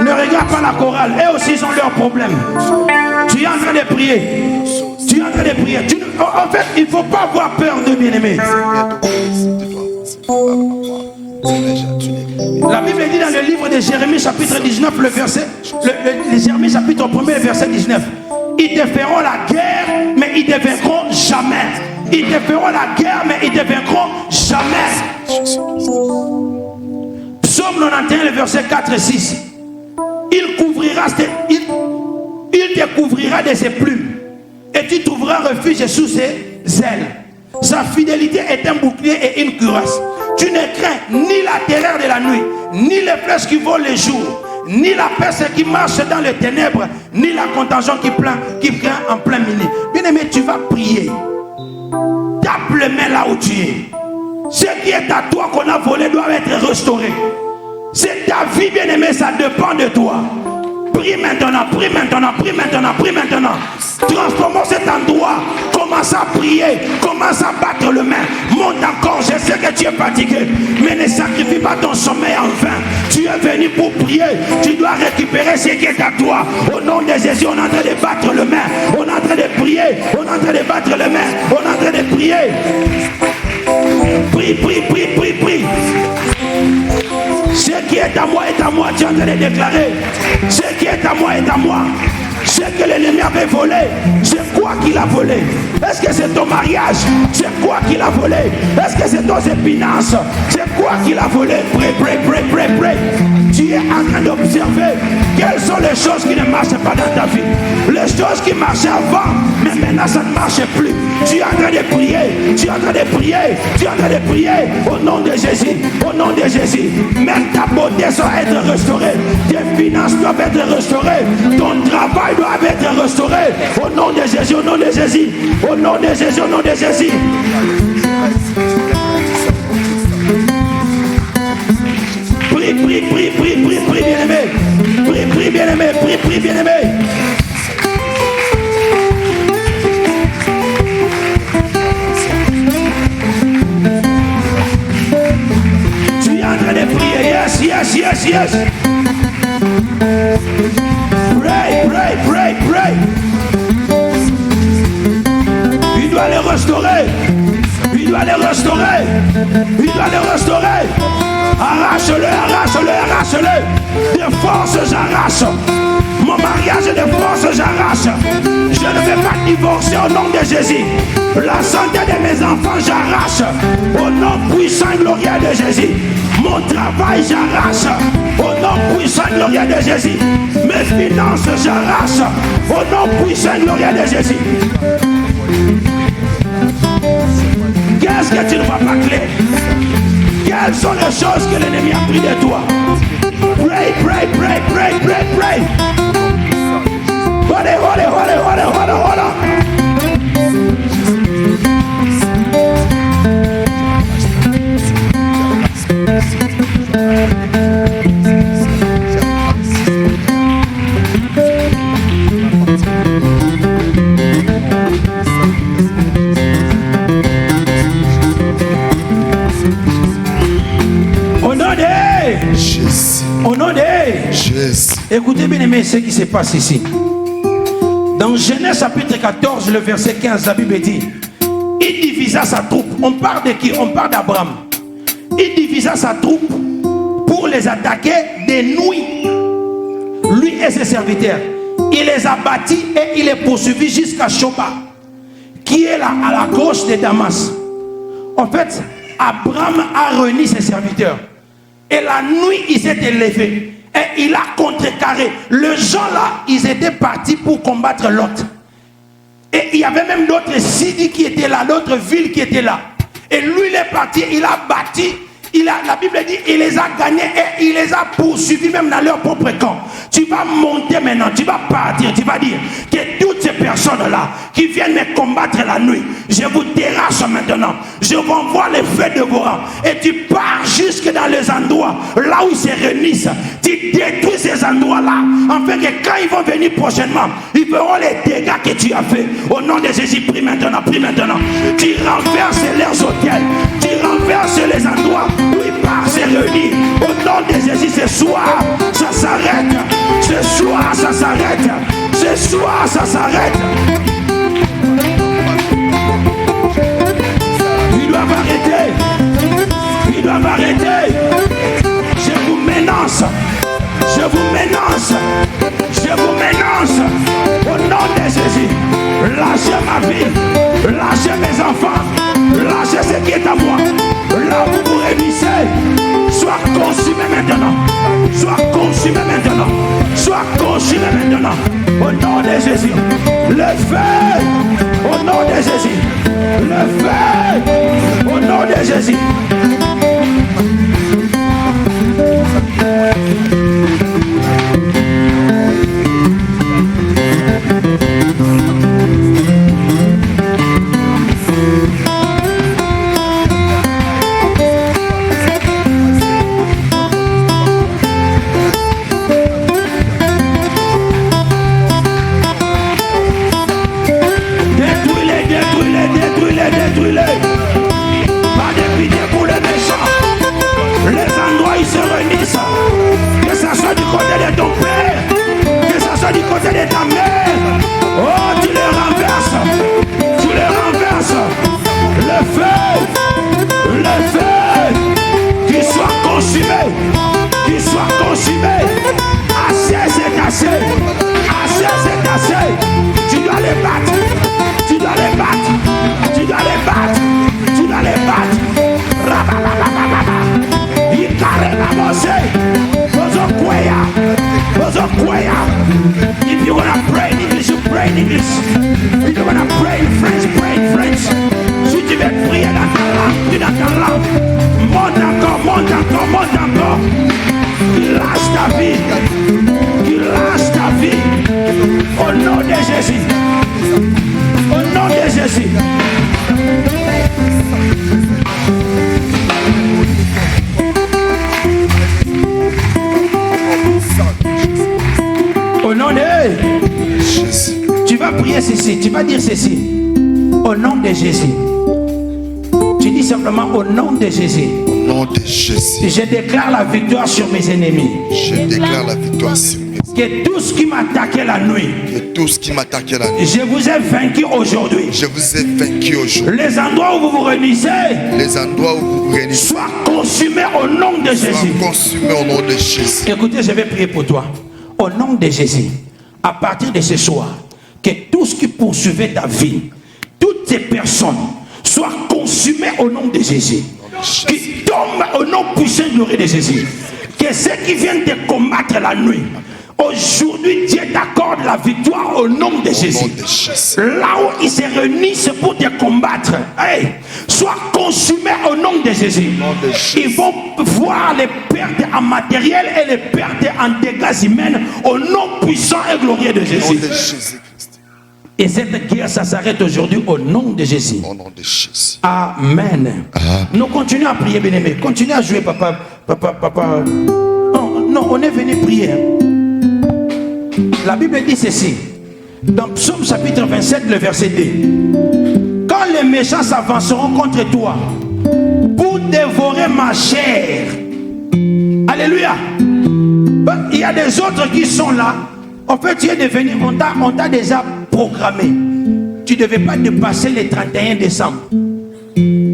Ne regarde pas la chorale. Eux aussi ils ont leurs problèmes. Tu es en train de prier. Tu es en train de prier. En fait, il ne faut pas avoir peur de bien-aimé. La Bible dit dans le livre de Jérémie chapitre 19, le verset, le Jérémie chapitre 1er, verset 19. Ils te feront la guerre, mais ils ne te vaincront jamais. Ils te feront la guerre, mais ils ne te vaincront jamais. Psaume 91, le verset 4 et 6. Il te couvrira de ses plumes et tu trouveras refuge sous ses ailes. Sa fidélité est un bouclier et une cuirasse. Tu ne crains ni la terreur de la nuit, ni les flèches qui volent le jour, ni la peste qui marche dans les ténèbres, ni la contagion qui craint en plein milieu. Bien aimé, tu vas prier. Tape les mains là où tu es. Ce qui est à toi qu'on a volé doit être restauré. C'est ta vie, bien aimé, ça dépend de toi. Prie maintenant, prie maintenant, prie maintenant, prie maintenant. Transformons cet endroit. Commence à prier, commence à battre le main. Monte encore, je sais que tu es fatigué, mais ne sacrifie pas ton sommeil en vain. Tu es venu pour prier, tu dois récupérer ce qui est à toi. Au nom de Jésus, on est en train de battre le main. On est en train de prier, on est en train de battre le main. On est en train de prier. Prie, prie, prie, prie, prie. Ce qui est à moi, tu es en train de déclarer. Ce qui est à moi, est à moi. Ce que l'ennemi avait volé, c'est quoi qu'il a volé? Est-ce que c'est ton mariage? C'est quoi qu'il a volé? Est-ce que c'est ton finances? C'est quoi qu'il a volé? Prie, prie, prie, prie, prie. Tu es en train d'observer quelles sont les choses qui ne marchent pas dans ta vie. Les choses qui marchaient avant, mais maintenant ça ne marche plus. Tu es en train de prier, tu es en train de prier, tu es en train de prier au nom de Jésus, au nom de Jésus. Même ta beauté doit être restaurée, tes finances doivent être restaurées, ton travail doit être restauré au nom de Jésus, au nom de Jésus, au nom de Jésus, au nom de Jésus. Prie, prie, prie, prie, prie, prie, bien-aimé. Prie, prie, bien-aimé, prie, prie, bien-aimé. Tu es en train de prier, yes, yes, yes, yes. Pray, pray, pray, pray. Il doit les restaurer. Il doit les restaurer. Il doit les restaurer. Arrache-le, arrache-le, arrache-le. Des forces, j'arrache. Mon mariage de force, j'arrache. Je ne vais pas divorcer au nom de Jésus. La santé de mes enfants, j'arrache. Au nom puissant et glorieux de Jésus. Mon travail, j'arrache. Au nom puissant et glorieux de Jésus. Mes finances, j'arrache. Au nom puissant et glorieux de Jésus. Qu'est-ce que tu ne vas pas clé? Quelles sont les choses que l'ennemi a pris de toi? Pray, pray, pray, pray, pray, pray. Hold it, hold it, hold it, hold it, hold it, hold it. Au nom de Jésus. Écoutez bien aimé ce qui se passe ici. Dans Genèse chapitre 14, le verset 15, la Bible dit: il divisa sa troupe. On parle de qui? On parle d'Abraham. Il divisa sa troupe pour les attaquer de nuit. Lui et ses serviteurs. Il les a bâtis et il les poursuivit jusqu'à Shoba, qui est là à la gauche de Damas. En fait, Abraham a réuni ses serviteurs. Et la nuit, il s'est élevé. Et il a contrecarré. Les gens là, ils étaient partis pour combattre Lot. Et il y avait même d'autres cités qui étaient là, d'autres villes qui étaient là. Et lui, il est parti, il a bâti La Bible dit il les a gagnés et il les a poursuivis même dans leur propre camp. Tu vas monter maintenant, tu vas partir, tu vas dire que toutes ces personnes-là qui viennent me combattre la nuit, je vous terrasse maintenant, je vous envoie les feux de vos rangs et tu pars jusque dans les endroits là où ils se réunissent. Tu détruis ces endroits-là afin que quand ils vont venir prochainement, ils verront les dégâts que tu as fait. Au nom de Jésus, prie maintenant, prie maintenant. Tu renverses leurs hôtels, tu renverses les endroits où ils partent se réunir. Au nom de Jésus, ce soir, ça s'arrête. Ce soir, ça s'arrête. Ce soir, ça s'arrête. Ils doivent arrêter. Ils doivent arrêter. Je vous menace. Je vous menace. Je vous menace. Au nom de Jésus, lâchez ma vie. Lâchez mes enfants. Lâchez ce qui est à moi. Là où vous réunissez, soit consumé maintenant. Soit consumé maintenant. Soit consumé maintenant. Au nom de Jésus. Le feu. Au nom de Jésus. Le feu. Au nom de Jésus. Détruis-les. Pas de pitié pour les méchants. Les endroits où ils se réunissent, que ce soit du côté de ton père, que ce soit du côté de ta mère. Oh, tu les renverses. Tu les renverses. Le feu, qu'il soit consumé. Qu'il soit consumé. Assez, c'est assez. Assez, c'est assez. Tu dois les battre. Tu dois les battre. Tu dois les battre. Tu dois les battre. Il carré la bossé. If you wanna pray in English, you pray in English. If you wanna pray in French, pray in French. Si tu veux prier dans ta langue, prie dans ta langue. Monte encore, monte encore, monte encore. Il lâche ta vie. Il lâche ta vie. Au nom de Jésus. Au nom de Jésus. Au nom de Jésus. Tu vas prier ceci, tu vas dire ceci. Au nom de Jésus. Tu dis simplement au nom de Jésus. Au nom de Jésus. Je déclare la victoire sur mes ennemis. Je déclare la victoire sur mes ennemis. Que tout ce qui m'attaquait la nuit, Que tout ce qui m'attaquait la nuit, je vous ai vaincu aujourd'hui. je vous ai vaincu aujourd'hui. Les endroits où vous vous réunissez, Les endroits où vous vous réunissez, soient consumés au nom de Jésus. soient consumés au nom de Jésus. Écoutez, je vais prier pour toi. Au nom de Jésus, à partir de ce soir, que tout ce qui poursuivait ta vie, toutes ces personnes soient consumées au nom de Jésus. Qui tombent au nom puissant et glorieux de Jésus. Que ceux qui viennent te combattre la nuit, aujourd'hui Dieu t'accorde la victoire au nom de Jésus. Là où ils se réunissent pour te combattre, hey, soient consumés au nom de Jésus. Ils vont voir les pertes en matériel et les pertes en dégâts humains au nom puissant et glorieux de Jésus. Et cette guerre, ça s'arrête aujourd'hui au nom de Jésus. Au nom de Jésus. Amen. Nous continuons à prier, bien-aimés. Continuez à jouer, papa. Non, on est venu prier. La Bible dit ceci. Dans Psaume chapitre 27, le verset 2. Quand les méchants s'avanceront contre toi pour dévorer ma chair. Alléluia. Il y a des autres qui sont là. En fait, tu es devenu, on t'a déjà programmé. Tu ne devais pas dépasser le 31 décembre.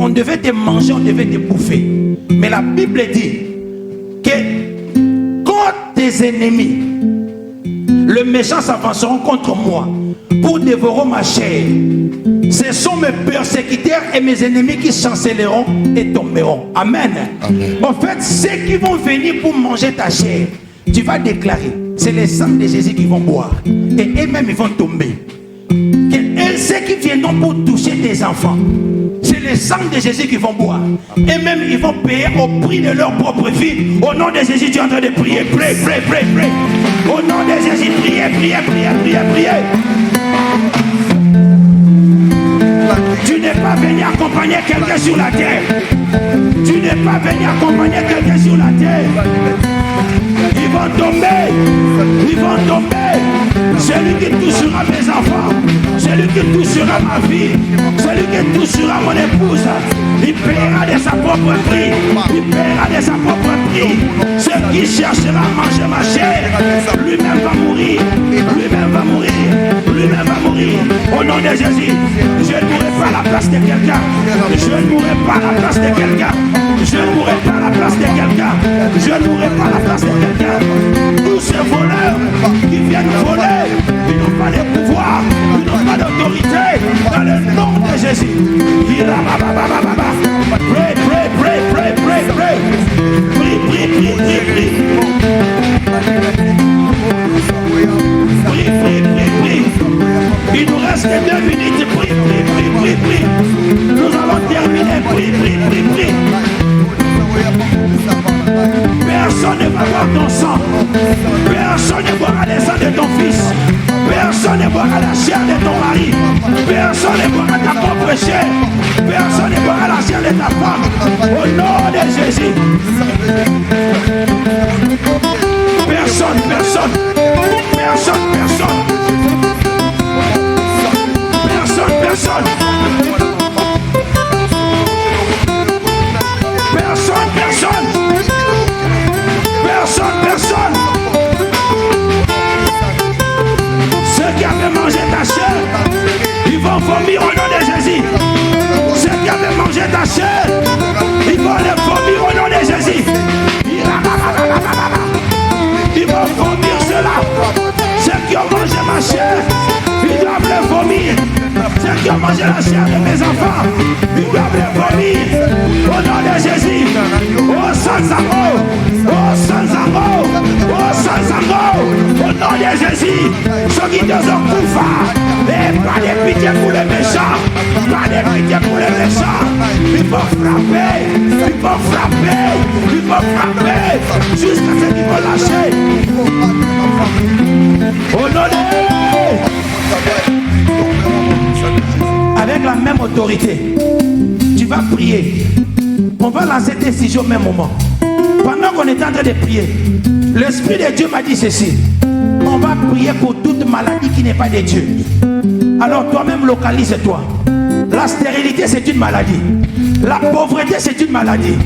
On devait te manger, on devait te bouffer. Mais la Bible dit que quand tes ennemis, le méchant s'avanceront contre moi pour dévorer ma chair, ce sont mes persécuteurs et mes ennemis qui chancelleront et tomberont. Amen. Amen. En fait, ceux qui vont venir pour manger ta chair, tu vas déclarer, c'est les sangs de Jésus qui vont boire. Et eux-mêmes, ils vont tomber. Et ceux qui viendront pour toucher tes enfants, c'est les le sang de Jésus qu'ils vont boire. Et même ils vont payer au prix de leur propre vie. Au nom de Jésus, tu es en train de prier. Prie. Au nom de Jésus, priez. Tu n'es pas venu accompagner quelqu'un sur la terre. Tu n'es pas venu accompagner quelqu'un sur la terre. Ils vont tomber. Celui qui touchera mes enfants, celui qui touchera ma vie, celui qui touchera mon épouse, il paiera de sa propre prix. Celui qui cherchera à manger ma chair, lui-même va mourir. Au nom de Jésus, je ne mourrai pas à la place de quelqu'un. Tous ces voleurs qui viennent voler, ils n'ont pas de pouvoir, ils n'ont pas d'autorité. Dans le nom de Jésus. Prie. Il nous reste 2 minutes. Prie. Nous allons terminer. Prie. Personne ne va boire ton sang. Personne ne boira le sang de ton fils. Personne ne boira la chair de ton mari. Personne ne boira ta propre chair. Personne ne boira la chair de ta femme. Au nom de Jésus. Personne. Ceux qui avaient mangé ta chair, ils vont vomir au nom de Jésus. Ceux qui avaient mangé ta chair, ils vont les vomir au nom de Jésus. Ils vont vomir cela. Ceux qui ont mangé ma chair, ils doivent le vomir. Ceux qui ont mangé la chair de mes enfants, ils doivent le vomir. Au nom de Jésus. Oh Sanzango. Au nom de Jésus. Ceux qui te ont couvert. Et pas de pitié pour les méchants. Il faut frapper. Jusqu'à ce qu'ils vont lâcher. Au nom de avec la même autorité, tu vas prier. On va lancer des décisions au même moment. Pendant qu'on est en train de prier, l'Esprit de Dieu m'a dit ceci. On va prier pour toute maladie qui n'est pas de Dieu. Alors toi-même localise-toi. La stérilité, c'est une maladie. La pauvreté, c'est une maladie.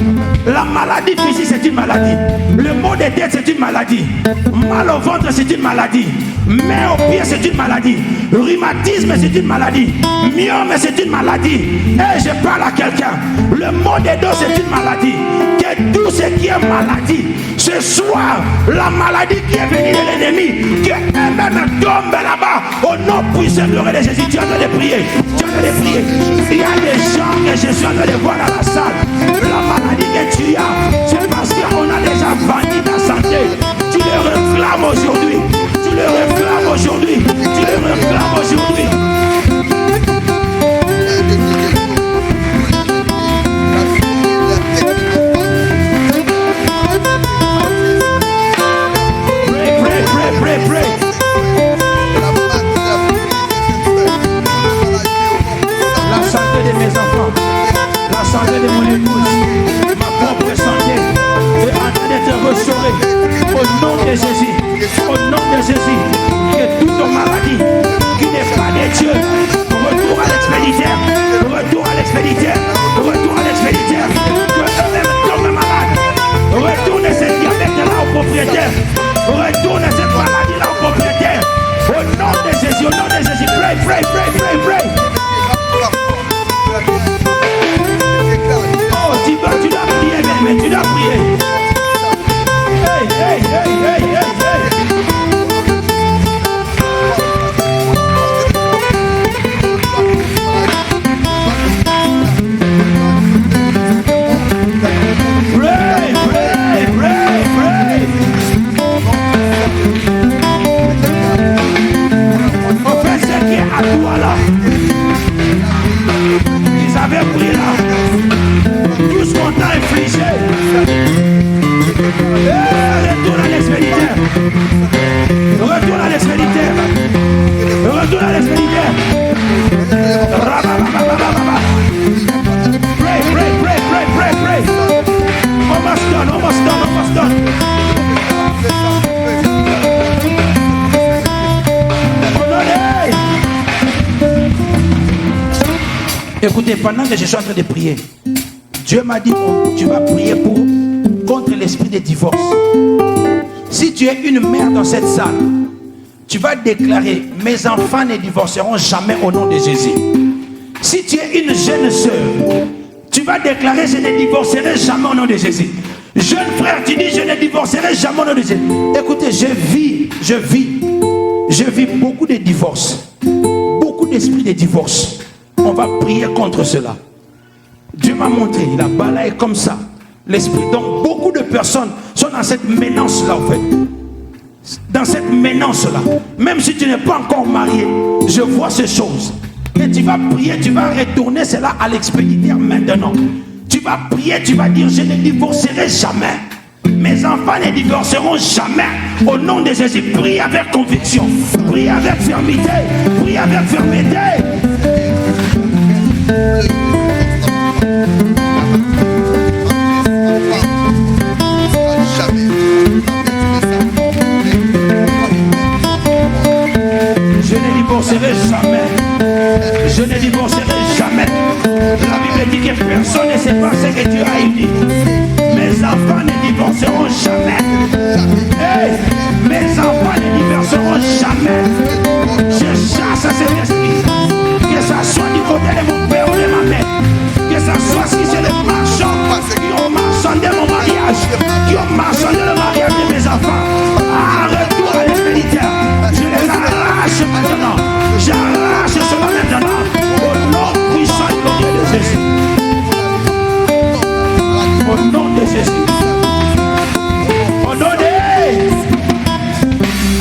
La maladie physique, c'est une maladie. Le mot de tête, c'est une maladie. Mal au ventre, c'est une maladie. Main au pied, c'est une maladie. Rhumatisme, c'est une maladie. Myome, c'est une maladie. Et je parle à quelqu'un. Le mot de dos, c'est une maladie. Que tout ce qui est maladie, ce soir, la maladie qui est venue de l'ennemi, qu'elle-même tombe là-bas. Au nom puissant de Jésus, tu es en train de prier. Il y a des gens que je suis en train de voir dans la salle. La maladie que tu as, c'est parce qu'on a déjà vendu ta santé. Tu le réclames aujourd'hui. Pray. La santé de mes enfants, la santé de mon épouse, ma propre santé est en train d'être restaurée. Au nom de Jésus, que toute maladie qui n'est pas de Dieu, retour à l'expéditeur, que eux-mêmes tombent malades, retourne cette diabète là au propriétaire, retourne cette maladie là au propriétaire. Au nom de Jésus, pray. Oh, tu dois prier, mais tu dois prier. Hey. Pray. On fait ce qui est à toi là. Écoutez, pendant que je suis en train de prier, Dieu m'a dit, tu vas prier contre l'esprit de divorce. Si tu es une mère dans cette salle, tu vas déclarer, mes enfants ne divorceront jamais au nom de Jésus. Si tu es une jeune sœur, tu vas déclarer, je ne divorcerai jamais au nom de Jésus. Jeune frère, tu dis, je ne divorcerai jamais au nom de Jésus. Écoutez, je vis beaucoup de divorces, beaucoup d'esprits de divorce. On va prier contre cela. Dieu m'a montré, il a balayé comme ça l'esprit. Donc beaucoup de personnes sont dans cette ménance-là en fait. Dans cette ménance-là. Même si tu n'es pas encore marié, je vois ces choses. Et tu vas prier, tu vas retourner cela à l'expéditeur maintenant. Tu vas prier, tu vas dire, je ne divorcerai jamais. Mes enfants ne divorceront jamais. Au nom de Jésus, prie avec conviction. Prie avec fermeté. Prie avec fermeté. Je ne divorcerai jamais. Je ne divorcerai jamais. La Bible dit que personne ne sait pas ce que Dieu a dit. Mes enfants ne divorceront jamais. Hey, mes enfants ne divorceront jamais. Je chasse cet esprit. Que ça soit du côté de mon père ou de ma mère. Que ça soit si c'est les marchands qui ont marchandé mon mariage, qui ont marchandé le mariage de mes enfants. Retour à l'expéditeur. Je les arrache maintenant. J'arrache cela maintenant. Au nom puissant et glorieux de Jésus. Au nom de Jésus. Au nom de...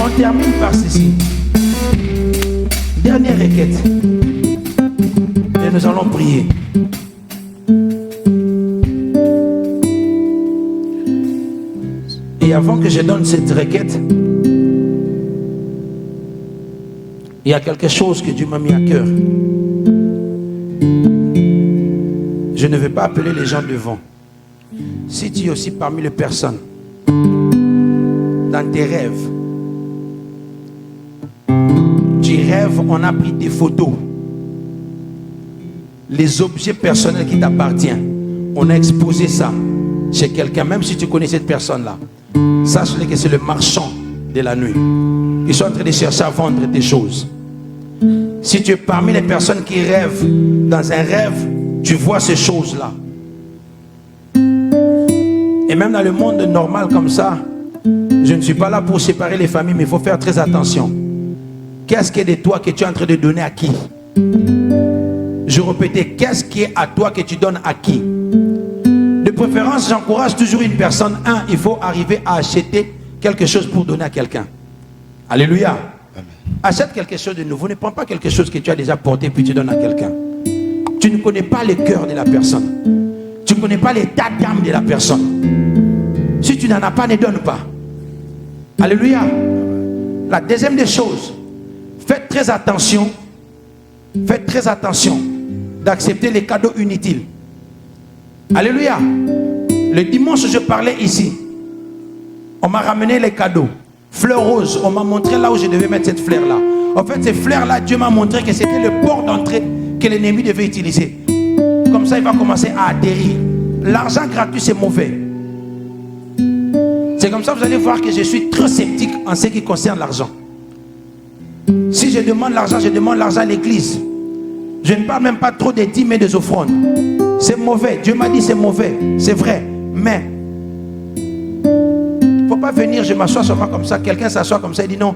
On termine par ceci. Dernière requête. Et nous allons prier. Et avant que je donne cette requête, il y a quelque chose que Dieu m'a mis à cœur. Je ne vais pas appeler les gens devant. Si tu es aussi parmi les personnes, dans tes rêves, tu rêves, on a pris des photos, les objets personnels qui t'appartiennent, on a exposé ça chez quelqu'un, même si tu connais cette personne-là, sache que c'est le marchand de la nuit. Ils sont en train de chercher à vendre tes choses. Si tu es parmi les personnes qui rêvent, dans un rêve, tu vois ces choses-là. Et même dans le monde normal comme ça, je ne suis pas là pour séparer les familles, mais il faut faire très attention. Qu'est-ce qui est de toi que tu es en train de donner à qui? Je répète, qu'est-ce qui est à toi que tu donnes à qui? De préférence, j'encourage toujours une personne. Il faut arriver à acheter quelque chose pour donner à quelqu'un. Alléluia. Amen. Achète quelque chose de nouveau. Ne prends pas quelque chose que tu as déjà porté puis tu donnes à quelqu'un. Tu ne connais pas le cœur de la personne. Tu ne connais pas l'état d'âme de la personne. Si tu n'en as pas, ne donne pas. Alléluia. La deuxième des choses, faites très attention. Faites très attention d'accepter les cadeaux inutiles. Alléluia. Le dimanche, je parlais ici. On m'a ramené les cadeaux. Fleurs roses. On m'a montré là où je devais mettre cette fleur-là. En fait, ces fleurs-là, Dieu m'a montré que c'était le port d'entrée que l'ennemi devait utiliser. Comme ça, il va commencer à atterrir. L'argent gratuit, c'est mauvais. C'est comme ça que vous allez voir que je suis très sceptique en ce qui concerne l'argent. Si je demande l'argent à l'église. Je ne parle même pas trop des dîmes et des offrandes. C'est mauvais. Dieu m'a dit c'est mauvais. C'est vrai. Mais il ne faut pas venir, je m'assois seulement comme ça. Quelqu'un s'assoit comme ça et dit non,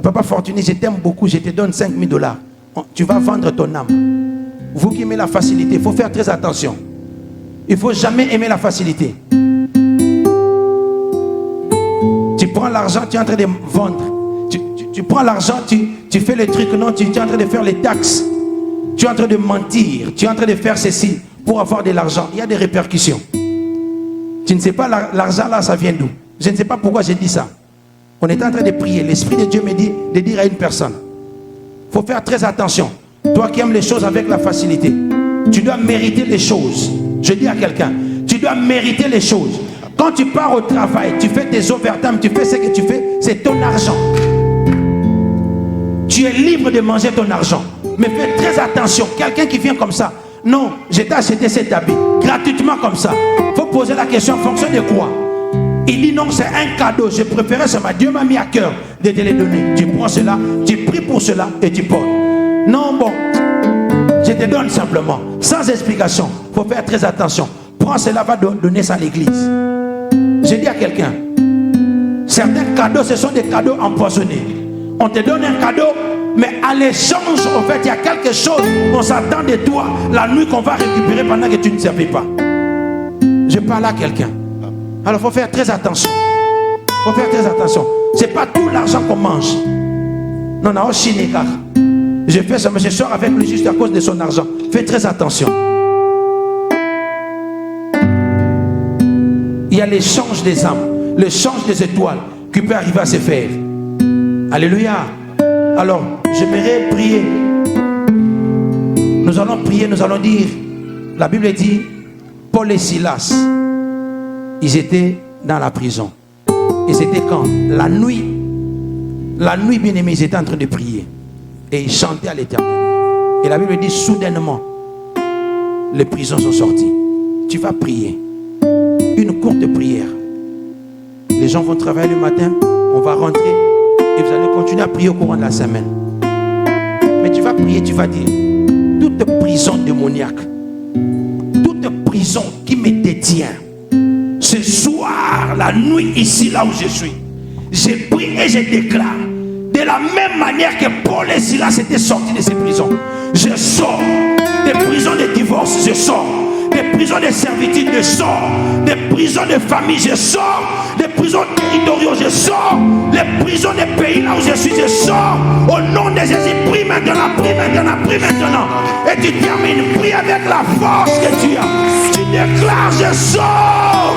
papa Fortuné, je t'aime beaucoup, je te donne 5 000 $. Tu vas vendre ton âme. Vous qui aimez la facilité, il faut faire très attention. Il ne faut jamais aimer la facilité. Tu prends l'argent, tu es en train de vendre. Tu prends l'argent, tu fais le truc, non, tu es en train de faire les taxes. Tu es en train de mentir, tu es en train de faire ceci pour avoir de l'argent. Il y a des répercussions. Tu ne sais pas l'argent là, ça vient d'où. Je ne sais pas pourquoi j'ai dit ça. On est en train de prier. L'Esprit de Dieu me dit de dire à une personne, il faut faire très attention. Toi qui aimes les choses avec la facilité, tu dois mériter les choses. Je dis à quelqu'un, tu dois mériter les choses. Quand tu pars au travail, tu fais tes overtime, tu fais ce que tu fais, c'est ton argent. Tu es libre de manger ton argent. Mais fais très attention. Quelqu'un qui vient comme ça, Non, je t'ai acheté cet habit gratuitement comme ça. Il faut poser la question en fonction de quoi. Il dit non, c'est un cadeau. Je préférais ça. Dieu m'a mis à cœur de te les donner. Tu prends cela, tu pries pour cela et tu portes. Non, bon, je te donne simplement, sans explication. Il faut faire très attention. Prends cela, va donner ça à l'église. Je dis à quelqu'un, certains cadeaux, ce sont des cadeaux empoisonnés. On te donne un cadeau, mais à l'échange, en fait, il y a quelque chose qu'on s'attend de toi la nuit qu'on va récupérer pendant que tu ne servis pas. Je parle à quelqu'un. Alors, il faut faire très attention. Il faut faire très attention. Ce n'est pas tout l'argent qu'on mange. Non, non, je fais ça, mais je sors avec lui juste à cause de son argent. Fais très attention. Il y a l'échange des âmes, l'échange des étoiles qui peut arriver à se faire. Alléluia. Alors, j'aimerais prier. Nous allons prier, nous allons dire. La Bible dit, Paul et Silas, ils étaient dans la prison. Et c'était quand? La nuit. La nuit, bien aimé, ils étaient en train de prier. Et ils chantaient à l'Éternel. Et la Bible dit, soudainement, les prisons sont sorties. Tu vas prier. Une courte prière. Les gens vont travailler le matin, on va rentrer et vous allez continuer à prier au courant de la semaine. Mais tu vas prier, tu vas dire, toute prison démoniaque, toute prison qui me détient, ce soir, la nuit ici, là où je suis, je prie et je déclare, de la même manière que Paul et Silas étaient sortis de ces prisons, je sors des prisons de divorce, je sors des prisons de servitude, je sors des prisons de famille, je sors des prisons territoriaux, je sors les prisons des pays là où je suis, je sors au nom de Jésus. Prie maintenant, prie maintenant, prie maintenant. Et tu termines, prie avec la force que tu as. Tu déclares, je sors.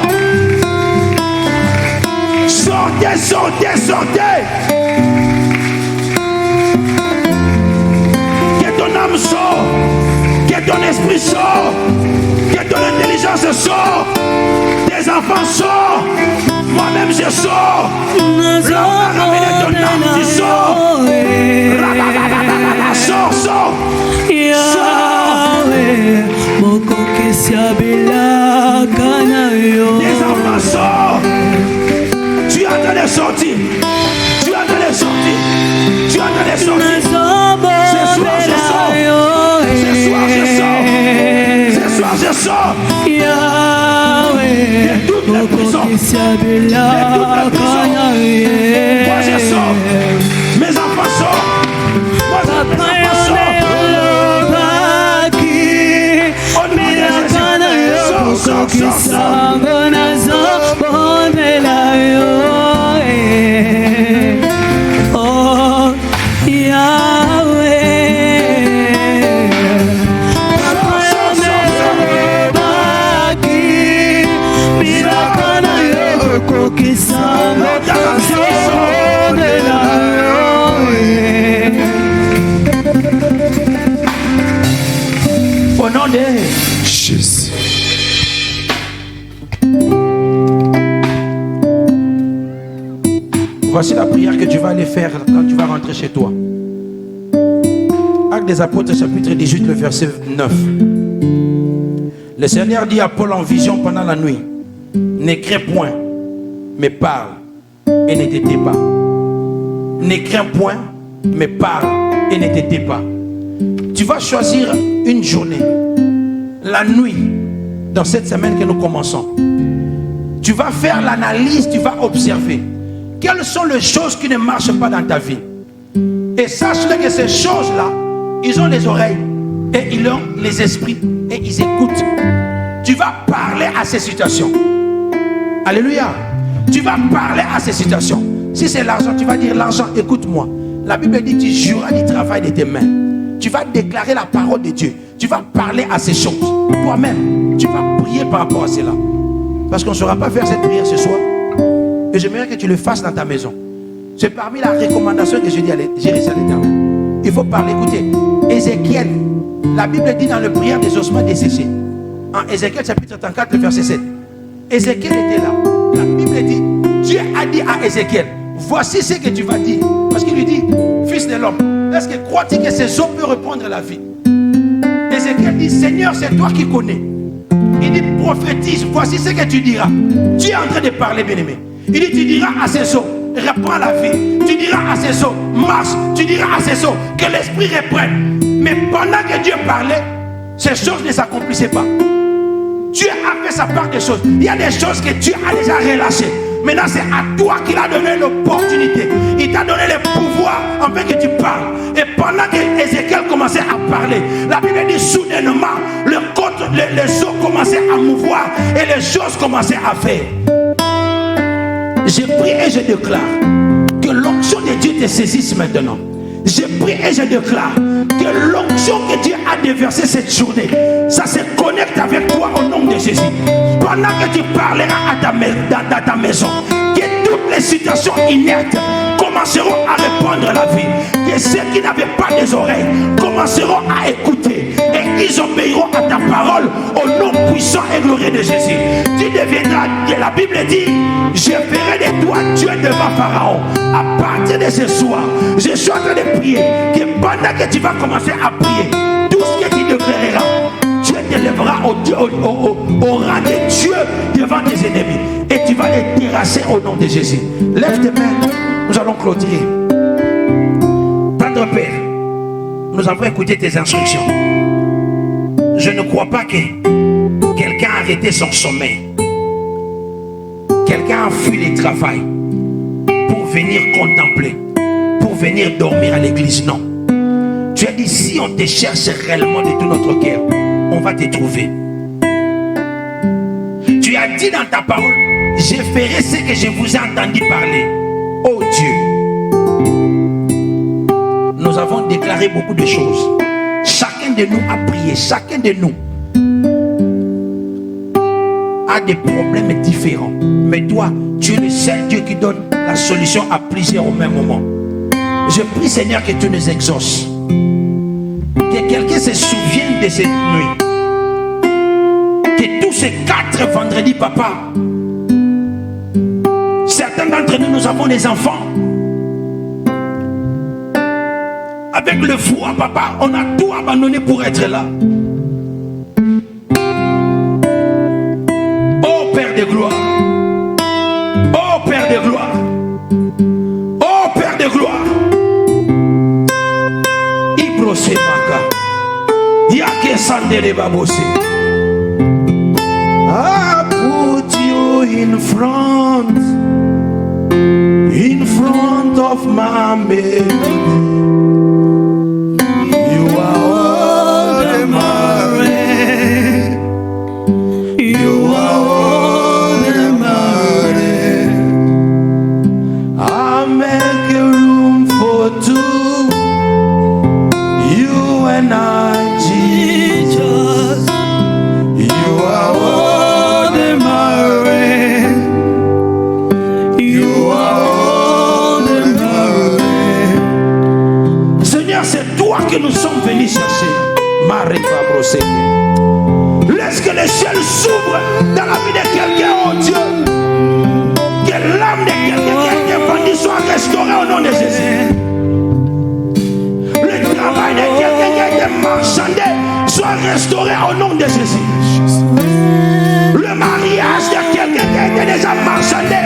Sortez, sortez, sortez. Que ton âme sort, que ton esprit sort, que ton intelligence sort, tes enfants sortent, moi-même je sors. L'homme a ramené ton âme, tu sors. Sors, sors. Tes enfants sortent. Tu es en train de sortir. Tu es en train de sortir. Tu es en train de sortir. Ce soir je sors. Ce soir je sors. Ce soir je sors. De toutes les prisons. De toutes les prisons. Moi je sors. Mes enfants sortent. Moi mes enfants sortent. Au nom de Jésus. Sors, sors, sors, sors. Au nom de Jésus. Voici la prière que tu vas aller faire quand tu vas rentrer chez toi. Actes des Apôtres, chapitre 18, le verset 9. Le Seigneur dit à Paul en vision pendant la nuit, n'écris point, mais parle et ne t'étais pas. N'écris point, mais parle et ne t'étais pas. Tu vas choisir une journée, la nuit, dans cette semaine que nous commençons. Tu vas faire l'analyse, tu vas observer. Quelles sont les choses qui ne marchent pas dans ta vie? Et sache-le que ces choses-là, ils ont les oreilles et ils ont les esprits et ils écoutent. Tu vas parler à ces situations. Alléluia. Tu vas parler à ces situations. Si c'est l'argent, tu vas dire l'argent, écoute-moi. La Bible dit tu jureras du travail de tes mains. Tu vas déclarer la parole de Dieu. Tu vas parler à ces choses. Toi-même, tu vas prier par rapport à cela. Parce qu'on ne saura pas faire cette prière ce soir. Et j'aimerais que tu le fasses dans ta maison. C'est parmi la recommandation que je dis à l'Éternel. Il faut parler. Écoutez, Ézéchiel, la Bible dit dans le prière des ossements desséchés. En Ézéchiel chapitre 34, verset 7. Ézéchiel était là. La Bible dit, Dieu a dit à Ézéchiel, voici ce que tu vas dire. Parce qu'il lui dit, fils de l'homme, est-ce que crois-tu que ces eaux peuvent reprendre la vie? Ézéchiel dit, Seigneur, c'est toi qui connais. Il dit, prophétise, voici ce que tu diras. Tu es en train de parler, bien-aimé. Il dit, tu diras à ces eaux, reprends la vie. Tu diras à ces eaux, marche. Tu diras à ces eaux, que l'esprit reprenne. Mais pendant que Dieu parlait, ces choses ne s'accomplissaient pas. Dieu a fait sa part des choses. Il y a des choses que Dieu a déjà relâchées. Maintenant, c'est à toi qu'il a donné l'opportunité. Il t'a donné le pouvoir afin que tu parles. Et pendant que Ézéchiel commençait à parler, la Bible dit soudainement, les eaux commençaient à mouvoir et les choses commençaient à faire. Je prie et je déclare que l'onction de Dieu te saisisse maintenant. Je prie et je déclare que l'onction que Dieu a déversée cette journée, ça se connecte avec toi au nom de Jésus. Pendant que tu parleras dans ta maison, que toutes les situations inertes commenceront à répandre la vie. Que ceux qui n'avaient pas des oreilles commenceront à écouter et ils obéiront à ta parole au nom puissant et glorieux de Jésus. Tu deviendras, la Bible dit, je ferai de toi Dieu devant Pharaon. À partir de ce soir, je suis en train de prier que pendant que tu vas commencer à prier, tout ce que tu déclareras, Dieu t'élèvera au rang de Dieu devant tes ennemis et tu vas les terrasser au nom de Jésus. Lève tes mains, nous allons clôturer. Tendre Père, nous avons écouté tes instructions. Je ne crois pas que quelqu'un a arrêté son sommeil. Quelqu'un a fui le travail pour venir contempler, pour venir dormir à l'église. Non. Tu as dit, si on te cherche réellement de tout notre cœur, on va te trouver. Tu as dit dans ta parole, je ferai ce que je vous ai entendu parler. Oh Dieu, nous avons déclaré beaucoup de choses. Chacun de nous a prié, chacun de nous a des problèmes différents. Mais toi, tu es le seul Dieu qui donne la solution à plusieurs au même moment. Je prie, Seigneur, que tu nous exauces. Que quelqu'un se souvienne de cette nuit. Que tous ces 4 vendredis, papa, certains d'entre nous, nous avons des enfants. Avec le froid, papa, on a tout abandonné pour être là. Oh Père de gloire. Oh Père de gloire. Oh Père de gloire. Ibrose maka. Yake sandere babose. I put you in front of my melody. You are all the married. You are all the married. I make a room for two. You and I, Jesus. You are all the married. You are all the married. Seigneur, c'est toi que nous sommes venus chercher. Marie va brosser. Laisse que les ciels s'ouvrent dans la vie de quelqu'un, oh Dieu. Que l'âme de quelqu'un qui a été vendu soit restaurée au nom de Jésus. Le travail de quelqu'un qui a été marchandé soit restauré au nom de Jésus. Le mariage de quelqu'un qui a été déjà marchandé,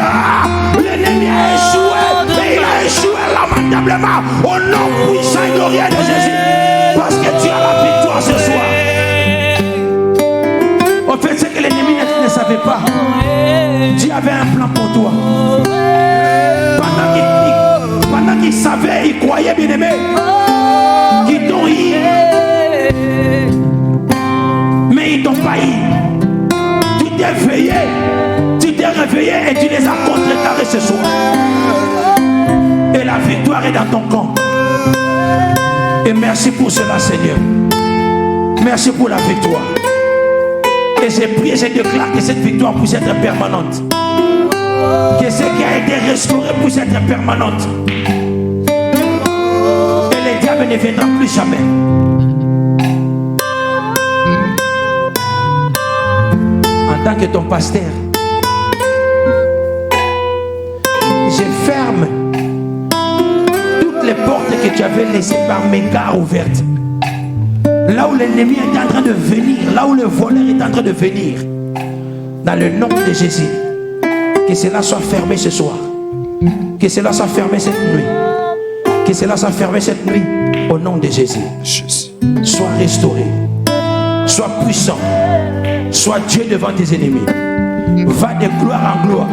l'ennemi a échoué, mais il a échoué lamentablement au nom puissant et glorieux de Jésus. Parce que tu as la victoire ce soir. Au fait, c'est que l'ennemi ne savait pas. Dieu avait un plan pour toi. Pendant qu'il savait, il croyait, bien aimé, qu'ils t'ont eu. Mais ils t'ont pas eu. Tu t'es veillé, tu t'es réveillé et tu les as contrecarrés ce soir. Et la victoire est dans ton camp. Et merci pour cela, Seigneur. Merci pour la victoire. Et j'ai prié, j'ai déclaré que cette victoire puisse être permanente. Que ce qui a été restauré puisse être permanente. Et le diable ne viendra plus jamais. En tant que ton pasteur, je ferme toutes les portes que tu avais laissées par mes gars ouvertes. Là où l'ennemi est en train de venir, là où le voleur est en train de venir, dans le nom de Jésus, que cela soit fermé ce soir. Que cela soit fermé cette nuit. Que cela soit fermé cette nuit. Au nom de Jésus. Sois restauré. Sois puissant. Sois Dieu devant tes ennemis. Va de gloire en gloire.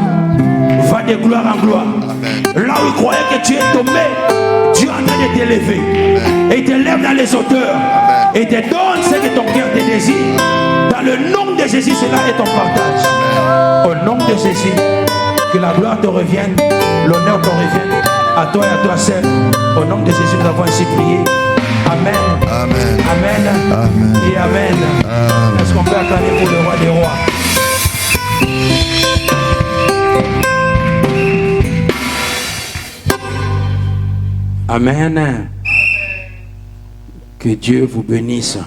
Va de gloire en gloire. Là où il croyait que tu es tombé, Dieu est en train de t'élever. Et il t'élève dans les hauteurs. Et il te donne ce que ton cœur te désire. Dans le nom de Jésus, cela est ton partage. Au nom de Jésus, que la gloire te revienne, l'honneur te revienne, à toi et à toi seul. Au nom de Jésus, nous avons ainsi prié. Amen. Amen. Amen. Amen. Et Amen. Est-ce qu'on peut acclamer pour le roi des rois? Amen. Que Dieu vous bénisse.